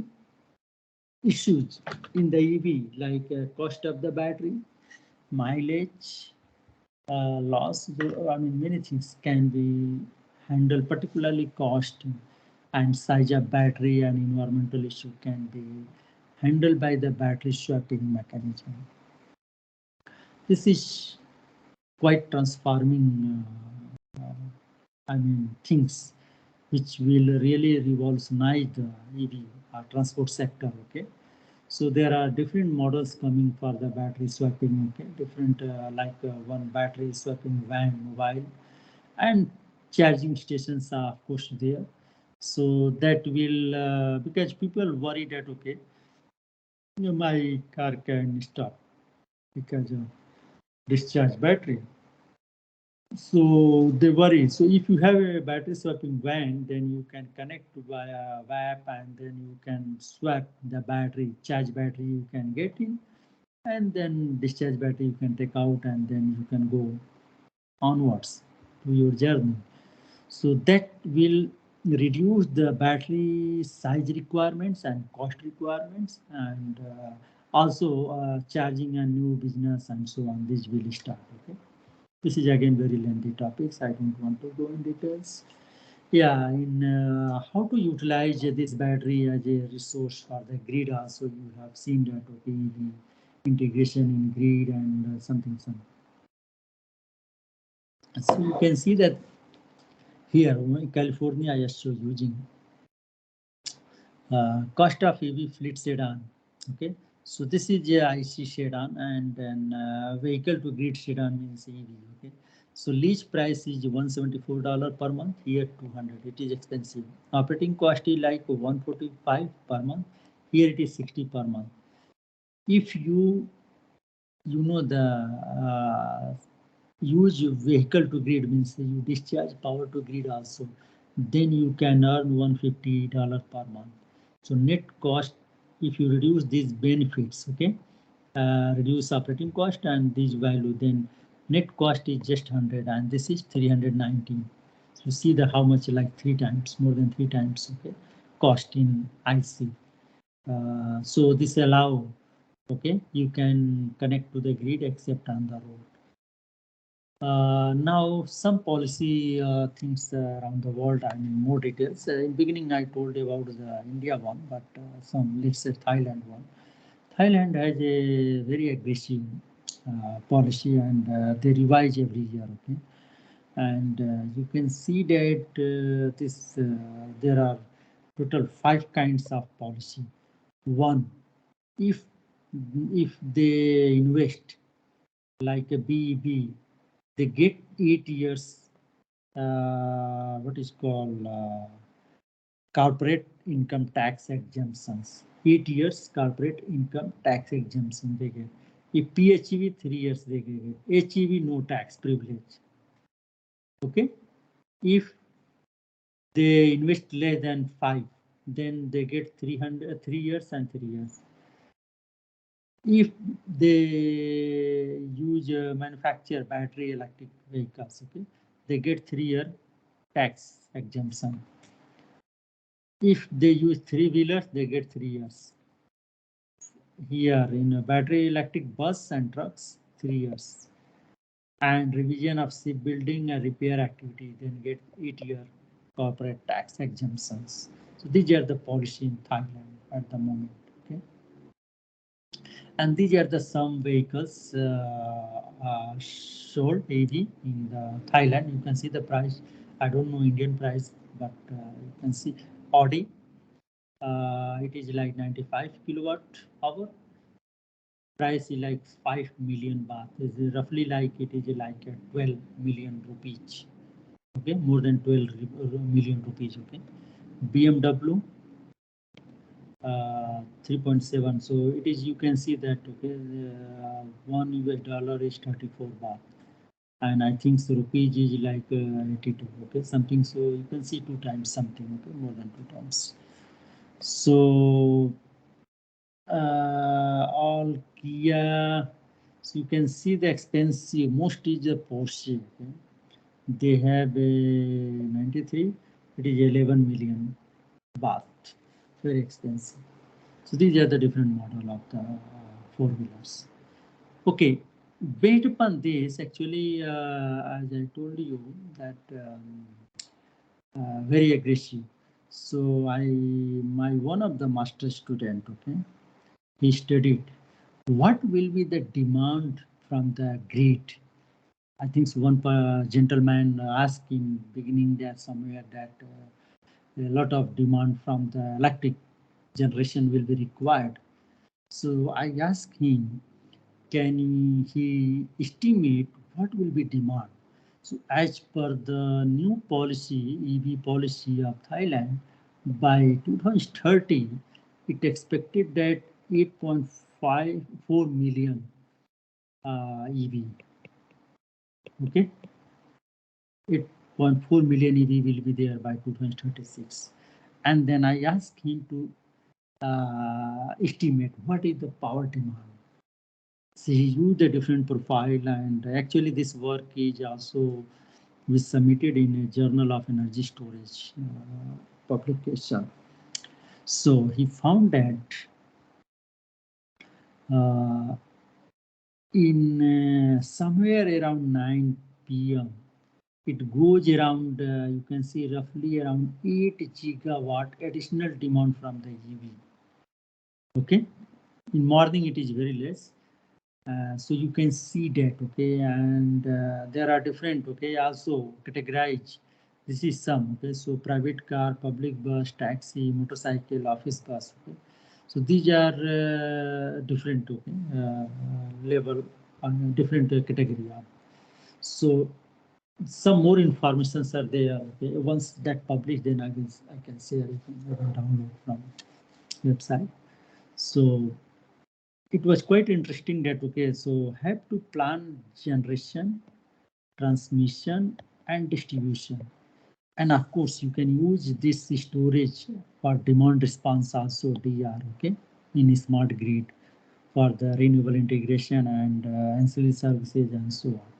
issues in the EV like cost of the battery, mileage, loss. I mean, many things can be handled, particularly cost and size of battery and environmental issue can be handled by the battery swapping mechanism. This is quite transforming, I mean, things which will really revolutionize the EV transport sector. Okay, so there are different models coming for the battery swapping. Okay, different one battery swapping van, mobile, and charging stations are of course there. So that will because people worry that okay, my car can stop because of discharged battery. So they worry. So if you have a battery swapping van, then you can connect via WAP and then you can swap the battery, charge battery you can get in, and then discharge battery you can take out, and then you can go onwards to your journey. So that will reduce the battery size requirements and cost requirements, and also charging a new business and so on. This will start. Okay. This is again very lengthy topics. I don't want to go in details. Yeah, in how to utilize this battery as a resource for the grid. Also, you have seen that okay, the integration in grid and something. So you can see that here in California, I just show using cost of EV fleet sedan. Okay, so this is a IC sedan, and then vehicle to grid sedan means EV. Okay, so lease price is $174 per month. Here 200. It is expensive. Operating cost is like 145 per month. Here it is 60 per month. If you know the use vehicle to grid means you discharge power to grid also, then you can earn $150 per month. So net cost, if you reduce these benefits, okay, reduce operating cost and this value, then net cost is just 100 and this is 319. So see the how much, like 3 times, more than 3 times, okay, cost in IC. So this allow, okay, you can connect to the grid except on the road. Now, some policy things around the world, I mean, more details. In beginning, I told you about the India one, but some, let's say, Thailand one. Thailand has a very aggressive policy, and they revise every year, okay? And you can see that there are total 5 kinds of policy. One, if they invest like a BEB, they get 8 years what is called corporate income tax exemptions. 8 years corporate income tax exemption they get. If PHEV 3 years they get. HEV no tax privilege. Okay. If they invest less than 5, then they get 3 years and 3 years. If they use manufacture battery electric vehicles, okay, they get 3-year tax exemption. If they use 3-wheelers, they get 3 years. Here in a battery electric bus and trucks, 3 years. And revision of shipbuilding and repair activity, then get 8-year corporate tax exemptions. So these are the policy in Thailand at the moment. Okay. And these are the some vehicles sold EV in the Thailand. You can see the price. I don't know Indian price, but you can see Audi. It is like 95 kilowatt hour. Price is like 5 million baht. Is roughly like it is like 12 million rupees. Okay, more than 12 million rupees. Okay, BMW 3.7. So it is, you can see that, okay, $1 is 34 baht, and I think the rupees is like 82. Okay, something. So you can see 2 times something. Okay, more than 2 times. So all Kia. So you can see the expensive. Most is a Porsche. Okay? They have a 93. It is 11 million baht. Very expensive. So these are the different model of the 4-wheelers. Okay, based upon this, actually, as I told you that very aggressive. So one of the master student, okay, he studied what will be the demand from the grid. I think one gentleman asked in beginning there somewhere that a lot of demand from the electric generation will be required. So I asked him, can he estimate what will be demand? So as per the new policy, EV policy of Thailand, by 2030, it expected that 8.54 million EV. Okay, 8.4 million EV will be there by 2036. And then I asked him to estimate what is the power demand. So he used a different profile, and actually this work is also was submitted in a Journal of Energy Storage publication. So he found that in somewhere around 9 p.m. it goes around, you can see roughly around 8 gigawatt additional demand from the EV. Okay, in morning it is very less. So you can see that, okay, and there are different, okay, also categorized. This is some, okay, so private car, public bus, taxi, motorcycle, office bus, okay. So these are different, okay, level on different category. So some more informations are there. Okay, once that published, then I can share it. I can download from website. So it was quite interesting that, okay, so have to plan generation, transmission, and distribution. And of course, you can use this storage for demand response also, DR, okay, in a smart grid for the renewable integration and ancillary services and so on.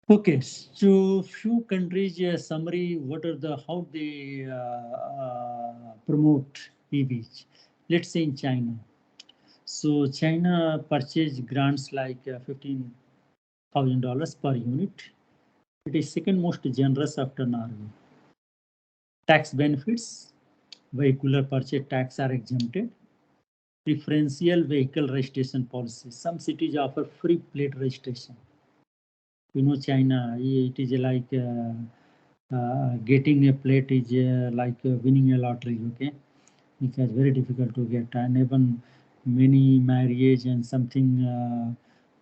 Okay, so few countries summary, what are the, how they promote EVs. Let's say in China. So China purchased grants like 15 $1,000 per unit. It is second most generous after Norway. Tax benefits, vehicular purchase tax are exempted. Preferential vehicle registration policy. Some cities offer free plate registration. You know, China, it is like getting a plate is like winning a lottery, okay? Because very difficult to get, and even many marriage and something,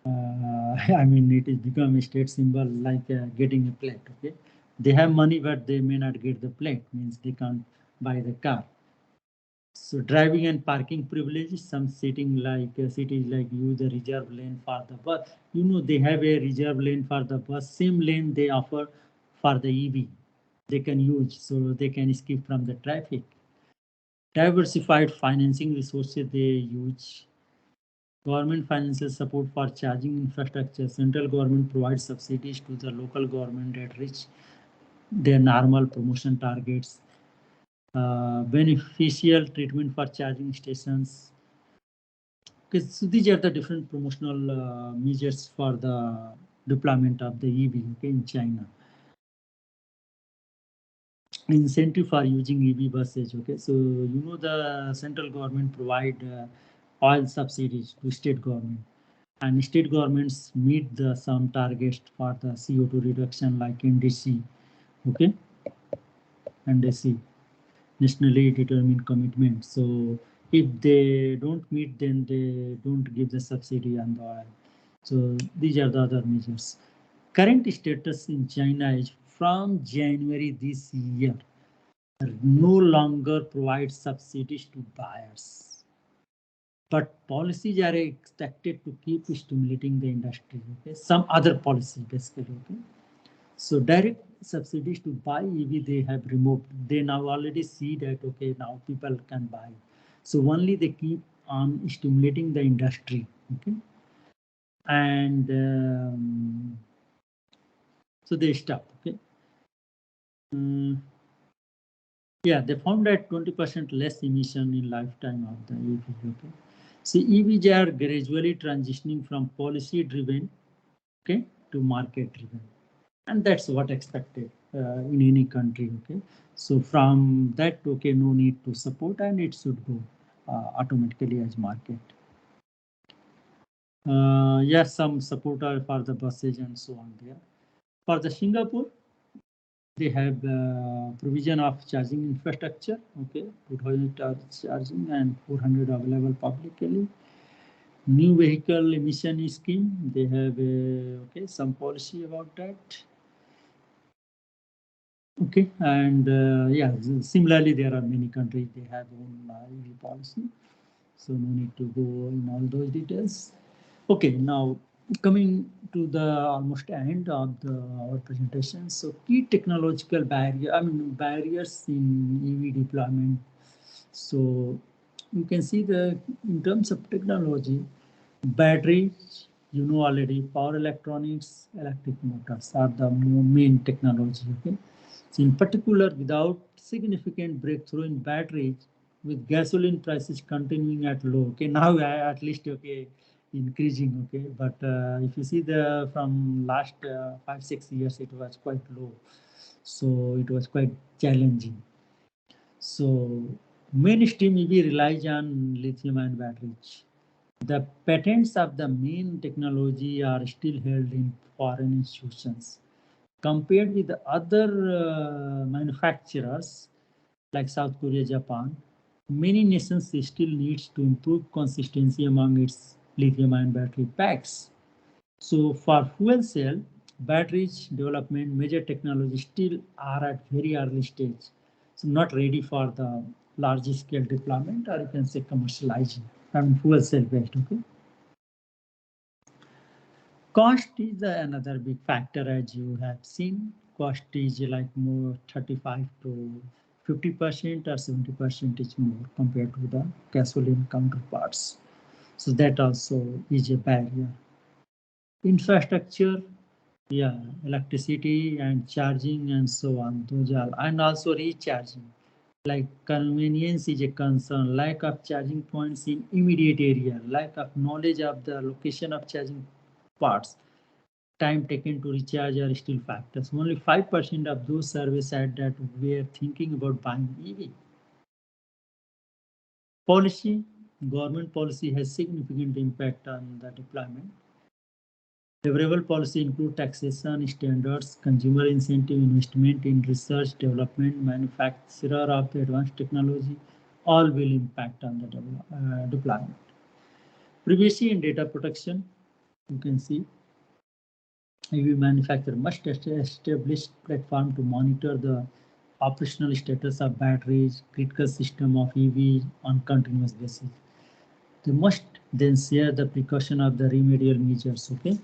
I mean, it is become a state symbol like getting a plate, okay? They have money, but they may not get the plate, means they can't buy the car. So driving and parking privileges, some sitting like cities like use the reserve lane for the bus. You know, they have a reserve lane for the bus, same lane they offer for the EV. They can use, so they can escape from the traffic. Diversified financing resources they use. Government financial support for charging infrastructure. Central government provides subsidies to the local government that reach their normal promotion targets. Beneficial treatment for charging stations. Okay, so these are the different promotional measures for the deployment of the EV, okay, in China. Incentive for using EV buses, okay. So you know the central government provide oil subsidies to state government, and state governments meet the some targets for the CO2 reduction like NDC, okay, NDC. Nationally determined commitment. So if they don't meet, then they don't give the subsidy on the oil. So these are the other measures. Current status in China is from January this year, no longer provides subsidies to buyers. But policies are expected to keep stimulating the industry. Okay, some other policy basically. Okay. So direct subsidies to buy EV they have removed. They now already see that, okay, now people can buy. So only they keep on stimulating the industry, okay? And so they stop, okay? Yeah, they found that 20% less emission in lifetime of the EV, okay? So EVs are gradually transitioning from policy-driven, okay, to market-driven. And that's what expected in any country, okay. So from that, okay, no need to support, and it should go automatically as market. Yes, some support are for the buses and so on there. For the Singapore, they have provision of charging infrastructure, okay, 2000 charging and 400 available publicly. New vehicle emission scheme, they have okay, some policy about that. Okay, and yeah, similarly, there are many countries, they have own EV policy. So no need to go in all those details. Okay, now coming to the almost end of our presentation. So key technological barriers in EV deployment. So you can see in terms of technology, batteries, you know already, power electronics, electric motors are the main technology, okay? So in particular, without significant breakthrough in batteries, with gasoline prices continuing at low, okay, now at least, okay, increasing, okay, but if you see from last 5-6 years, it was quite low, so it was quite challenging. So mainstream EV relies on lithium-ion batteries. The patents of the main technology are still held in foreign institutions. Compared with the other manufacturers like South Korea, Japan, many nations still needs to improve consistency among its lithium-ion battery packs. So for fuel cell batteries development, major technologies still are at very early stage. So not ready for the large scale deployment, or you can say commercializing. Fuel cell based, okay. Cost is another big factor, as you have seen. Cost is like more 35 to 50% or 70% is more compared to the gasoline counterparts. So that also is a barrier. Infrastructure, yeah, electricity and charging and so on, those are, and also recharging. Like convenience is a concern, lack of charging points in immediate area, lack of knowledge of the location of charging parts. time taken to recharge are still factors. Only 5% of those surveys said that we are thinking about buying EV. Policy, government policy has significant impact on the deployment. Favorable policy include taxation standards, consumer incentive, investment in research, development, manufacturer of advanced technology, all will impact on the deployment. Privacy and data protection, you can see EV manufacturer must establish platform to monitor the operational status of batteries, critical system of EV on continuous basis. They must then share the precaution of the remedial measures, okay,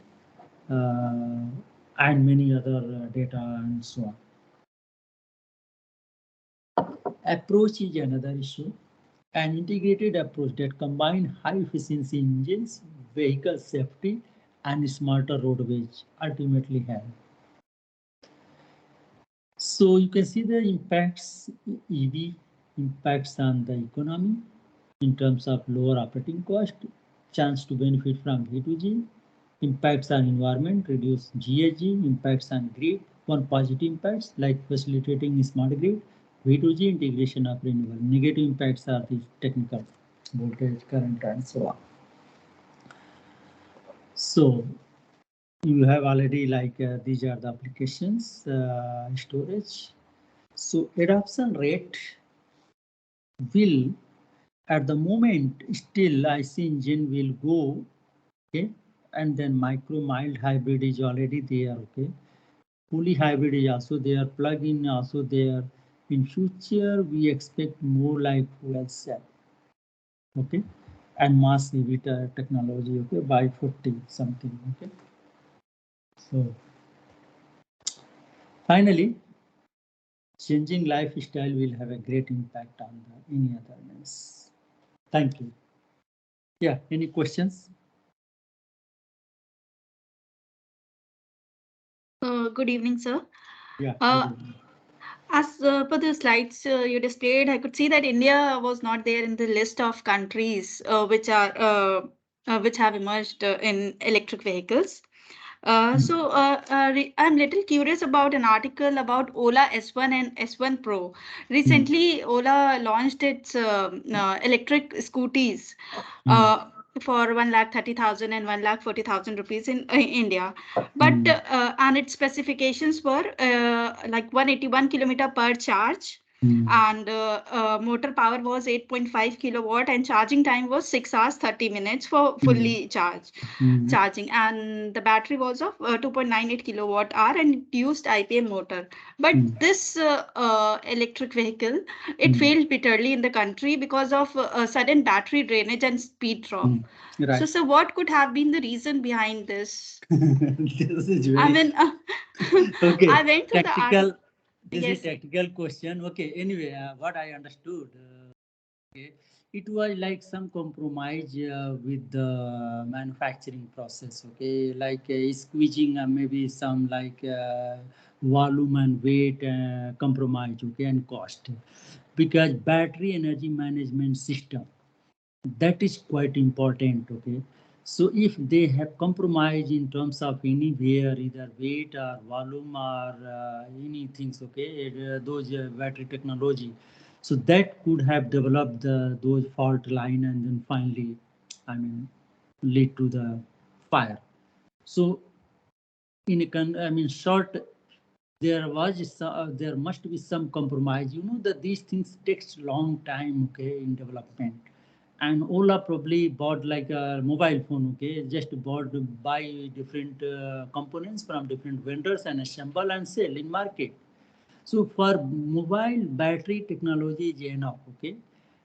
and many other data and so on. Approach is another issue. An integrated approach that combines high efficiency engines, vehicle safety, and smarter roadways ultimately help. So you can see the impacts, EV impacts on the economy in terms of lower operating cost, chance to benefit from V2G, impacts on environment, reduce GHG, impacts on grid, one positive impacts like facilitating smart grid, V2G integration of renewable. Negative impacts are the technical voltage, current, and so on. So you have already these are the applications, storage. So adoption rate will, at the moment, still IC engine will go, okay, and then micro mild hybrid is already there, okay. Fully hybrid is also there, plug-in also there. In future, we expect more like fuel cell, okay, and mass EV technology, okay, by 40 something, okay. So finally, changing lifestyle will have a great impact on any otherness. Thank you. Yeah, any questions? Good evening, sir. Yeah. As per the slides you displayed, I could see that India was not there in the list of countries which have emerged in electric vehicles. So I'm little curious about an article about Ola S1 and S1 Pro. Recently, Ola launched its electric scooties for 1,30,000 and 1,40,000 rupees in India. But and its specifications were like 181 kilometer per charge. And motor power was 8.5 kilowatt and charging time was 6 hours 30 minutes for fully charging, and the battery was of 2.98 kilowatt hour and it used IPM motor. But this electric vehicle, it failed bitterly in the country because of sudden battery drainage and speed drop. Right. So what could have been the reason behind this? This is very, I mean, okay. I went through technical. This yes. is technical question. Okay. Anyway, what I understood, okay, it was like some compromise with the manufacturing process. Okay, like squeezing maybe some like volume and weight compromise. Okay, and cost, because battery energy management system, that is quite important. Okay, so if they have compromised in terms of anywhere, either weight or volume or anything, okay, those battery technology, so that could have developed those fault line and then finally, I mean, lead to the fire. So in a short, there must be some compromise. You know that these things takes long time, okay, in development. And Ola probably bought like a mobile phone, okay, just buy different components from different vendors and assemble and sell in market. So for mobile, battery technology is enough, okay,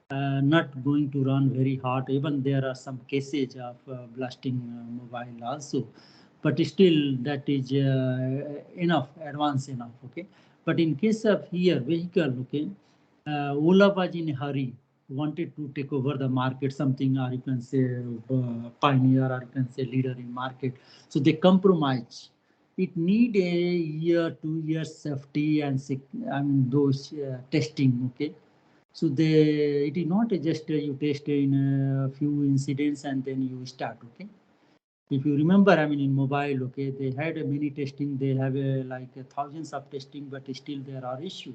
not going to run very hot. Even there are some cases of blasting mobile also, but still that is enough, advanced enough, okay. But in case of here vehicle, okay, Ola was in a hurry, wanted to take over the market, something, or you can say pioneer, or you can say leader in market. So they compromise. It need a year, 2 years safety and those testing, okay. So it is not just you test in a few incidents and then you start, okay. If you remember, I mean, in mobile, okay, they had a mini testing, they have like thousands of testing, but still there are issues.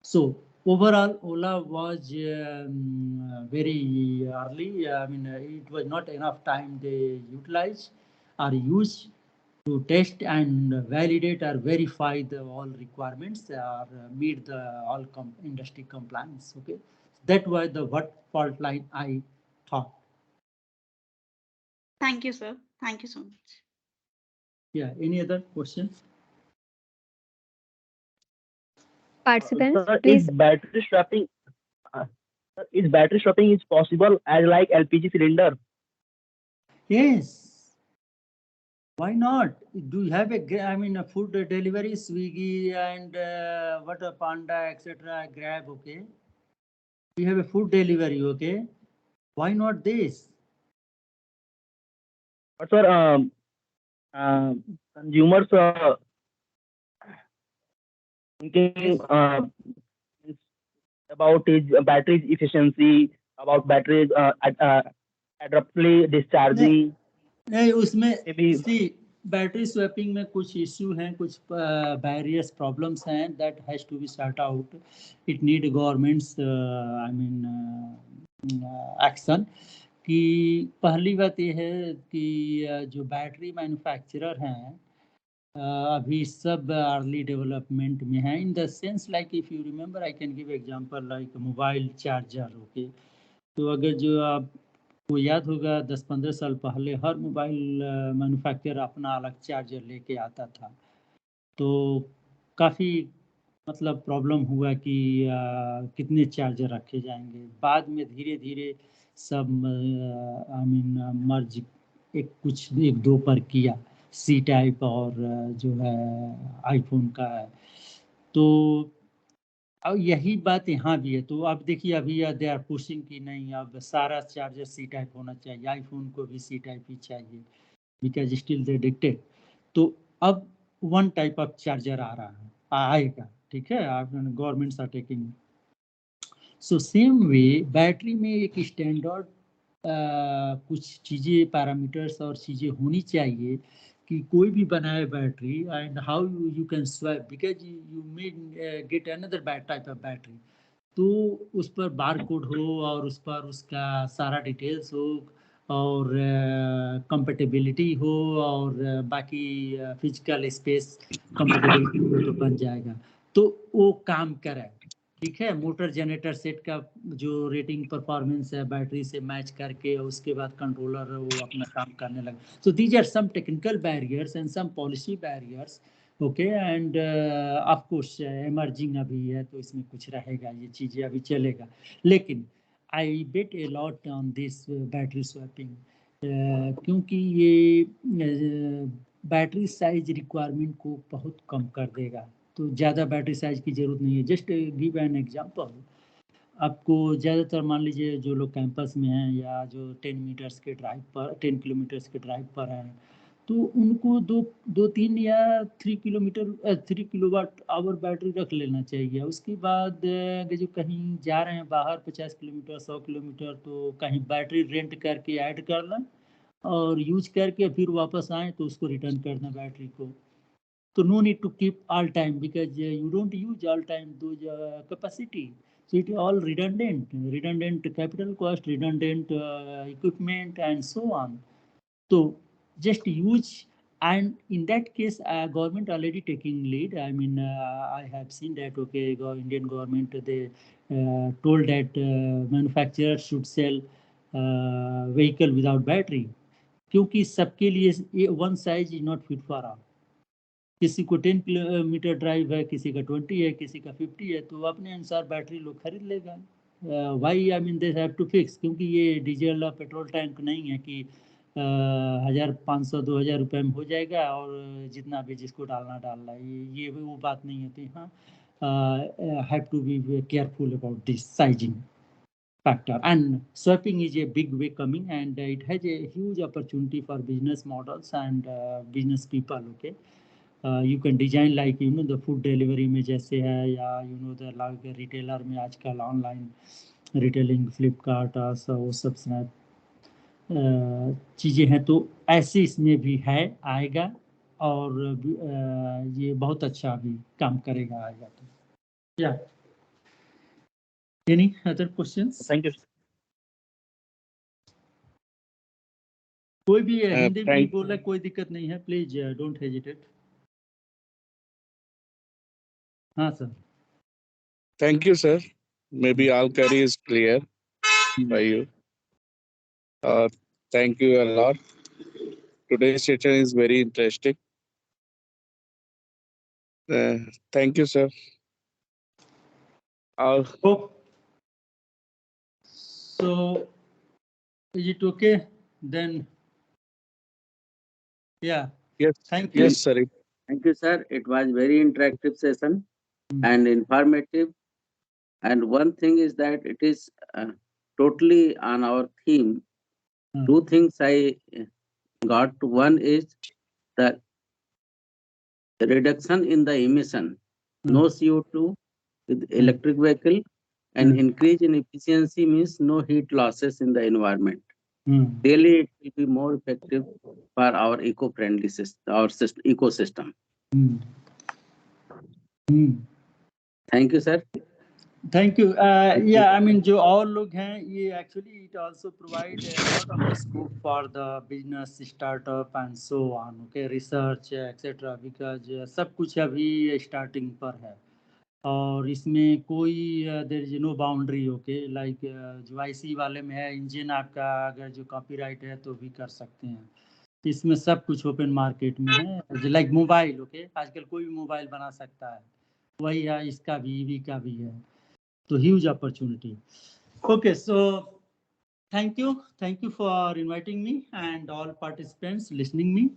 So overall, Ola was very early. I mean, it was not enough time they utilized or used to test and validate or verify the all requirements or meet the all industry compliance. Okay, that was the what fault line I thought. Thank you, sir. Thank you so much. Yeah. Any other questions? Participants, Sir, please. is battery swapping is possible as like LPG cylinder? Yes. Why not? Do you have a food delivery, Swiggy and what a Panda, etc. Grab, okay? We have a food delivery, okay? Why not this? But sir, consumers thinking about his battery efficiency, about batteries abruptly discharging. नहीं उसमें Maybe see battery swapping में कुछ issue हैं, कुछ various problems हैं that has to be sorted out. It need government's action. कि पहली बात ये है कि जो बैटरी मैन्युफैक्चरर हैं अभी सब अर्ली डेवलपमेंट में है in the sense like if you remember I can give example like mobile charger okay तो अगर जो आपको याद होगा 10-15 साल पहले हर मोबाइल मैन्युफैक्चरर अपना अलग चार्जर लेके आता था तो काफ़ी मतलब प्रॉब्लम हुआ कि कितने चार्जर रखे जाएंगे बाद में धीरे धीरे सब मर्ज एक दो पर किया सी टाइप और जो है आईफोन का है तो अब यही बात यहाँ भी है तो अब देखिए अभी दे आर पुशिंग कि नहीं अब सारा चार्जर सी टाइप होना चाहिए आईफोन को भी सी टाइप ही चाहिए बिकॉज स्टिल दे डिक्टेड तो अब वन टाइप ऑफ चार्जर आ रहा है आएगा ठीक है governments are taking so same way battery में एक स्टैंडर्ड कुछ चीज़ें पैरामीटर्स और चीज़ें होनी चाहिए कि कोई भी बनाए battery and how you can swap because you may get another type of battery तो उस पर बार कोड हो और उस पर उसका सारा डिटेल्स हो और कंपेटेबिलिटी हो और बाकी फिजिकल स्पेस कंपेटेबिलिटी हो तो बन जाएगा तो वो काम करे ठीक है मोटर जनरेटर सेट का जो रेटिंग परफॉर्मेंस है बैटरी से मैच करके उसके बाद कंट्रोलर वो अपना काम करने लगा so these are some technical barriers and some policy barriers okay and of course emerging अभी है तो इसमें कुछ रहेगा ये चीज़ें अभी चलेगा लेकिन I bet a lot on this battery swapping क्योंकि ये बैटरी साइज रिक्वायरमेंट को बहुत कम कर देगा तो ज़्यादा बैटरी साइज की ज़रूरत नहीं है जस्ट गिव एन एग्जांपल आपको ज़्यादातर मान लीजिए जो लोग कैंपस में हैं या जो 10 किलोमीटर्स के ड्राइव पर हैं तो उनको दो तीन या 3 किलोवाट आवर बैटरी रख लेना चाहिए उसके बाद जो कहीं जा रहे हैं बाहर 50 किलोमीटर 100 किलोमीटर तो कहीं बैटरी रेंट करके ऐड कर लें और यूज करके फिर वापस आएँ तो उसको रिटर्न कर दें बैटरी को So no need to keep all time because you don't use all time those capacity. So it is all redundant capital cost, redundant equipment and so on. So just use and in that case government already taking lead. I mean I have seen that okay Indian government they told that manufacturers should sell vehicle without battery. क्योंकि सबके लिए one size is not fit for all. किसी को 10 kilometre drive है किसी का 20 है किसी का 50 है तो अपने अनुसार बैटरी लोग खरीद लेगा why I mean they have to fix क्योंकि ये डीजल और पेट्रोल टैंक नहीं है कि 1500-2000 रुपये में हो जाएगा और जितना भी जिसको डालना डालना ये वो बात नहीं है तो हाँ have to be careful about this sizing factor and swapping is a big way coming and it has a huge opportunity for business models and business people okay you can design like you know the food delivery में जैसे है या you know the like retailer में आजकल online retailing Flipkart और सब snap चीजें हैं, तो ऐसे इसमें भी है, आएगा, और ये बहुत अच्छा भी काम करेगा, आएगा तो। या any other questions? Thank you. कोई भी हिंदी में भी बोला, कोई दिक्कत नहीं है, प्लीज डोंट हेजिटेट। हाँ sir. Thank you, sir. Maybe all query is clear by you. Thank you a lot. Today's session is very interesting. Thank you, sir. Oh. So, is it okay? Then, yeah. Yes. Thank you. Yes, sir. Thank you, sir. It was very interactive session and informative. And one thing is that it is totally on our theme. Two things I got. One is the reduction in the emission, no CO2 with electric vehicle, and increase in efficiency means no heat losses in the environment. Really, it will be more effective for our eco-friendly system, our ecosystem. Thank you, sir. Thank you. Yeah, I mean, जो और लोग हैं, ये actually it also provide a lot of scope for the business startup and so on. Okay, research, etc. Because सब कुछ अभी starting पर है, और इसमें कोई there is no boundary. Okay, like जो IC वाले में है, इंजन आपका अगर जो कॉपीराइट है तो भी कर सकते हैं। इसमें सब कुछ ओपन मार्केट में है, लाइक मोबाइल। ओके, आजकल कोई भी मोबाइल बना सकता है, वही है, इसका भी, EV का भी है, तो huge opportunity. Okay, so thank you for inviting me and all participants listening me.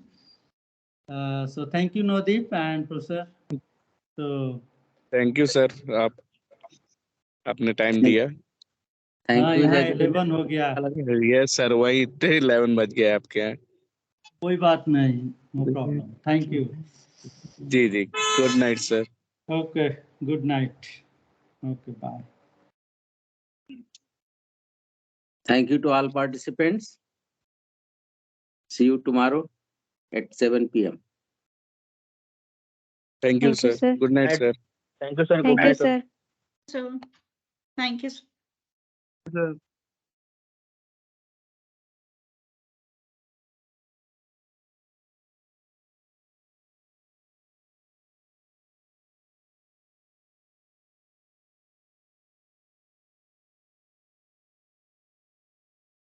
So thank you Navdeep and Professor. So Thank you, sir. आपने टाइम दिया। Thank you. 11 हो गया। Yes, sir. वही 11 बज गया आपके यहाँ। कोई बात नहीं, no problem. Thank you. Ji ji, good night, sir. Okay, good night. Okay, bye. Thank you to all participants. See you tomorrow at 7 p.m. Thank you, sir. Good night, sir. Thank you, sir. Thank you, sir. So, thank you. Sir.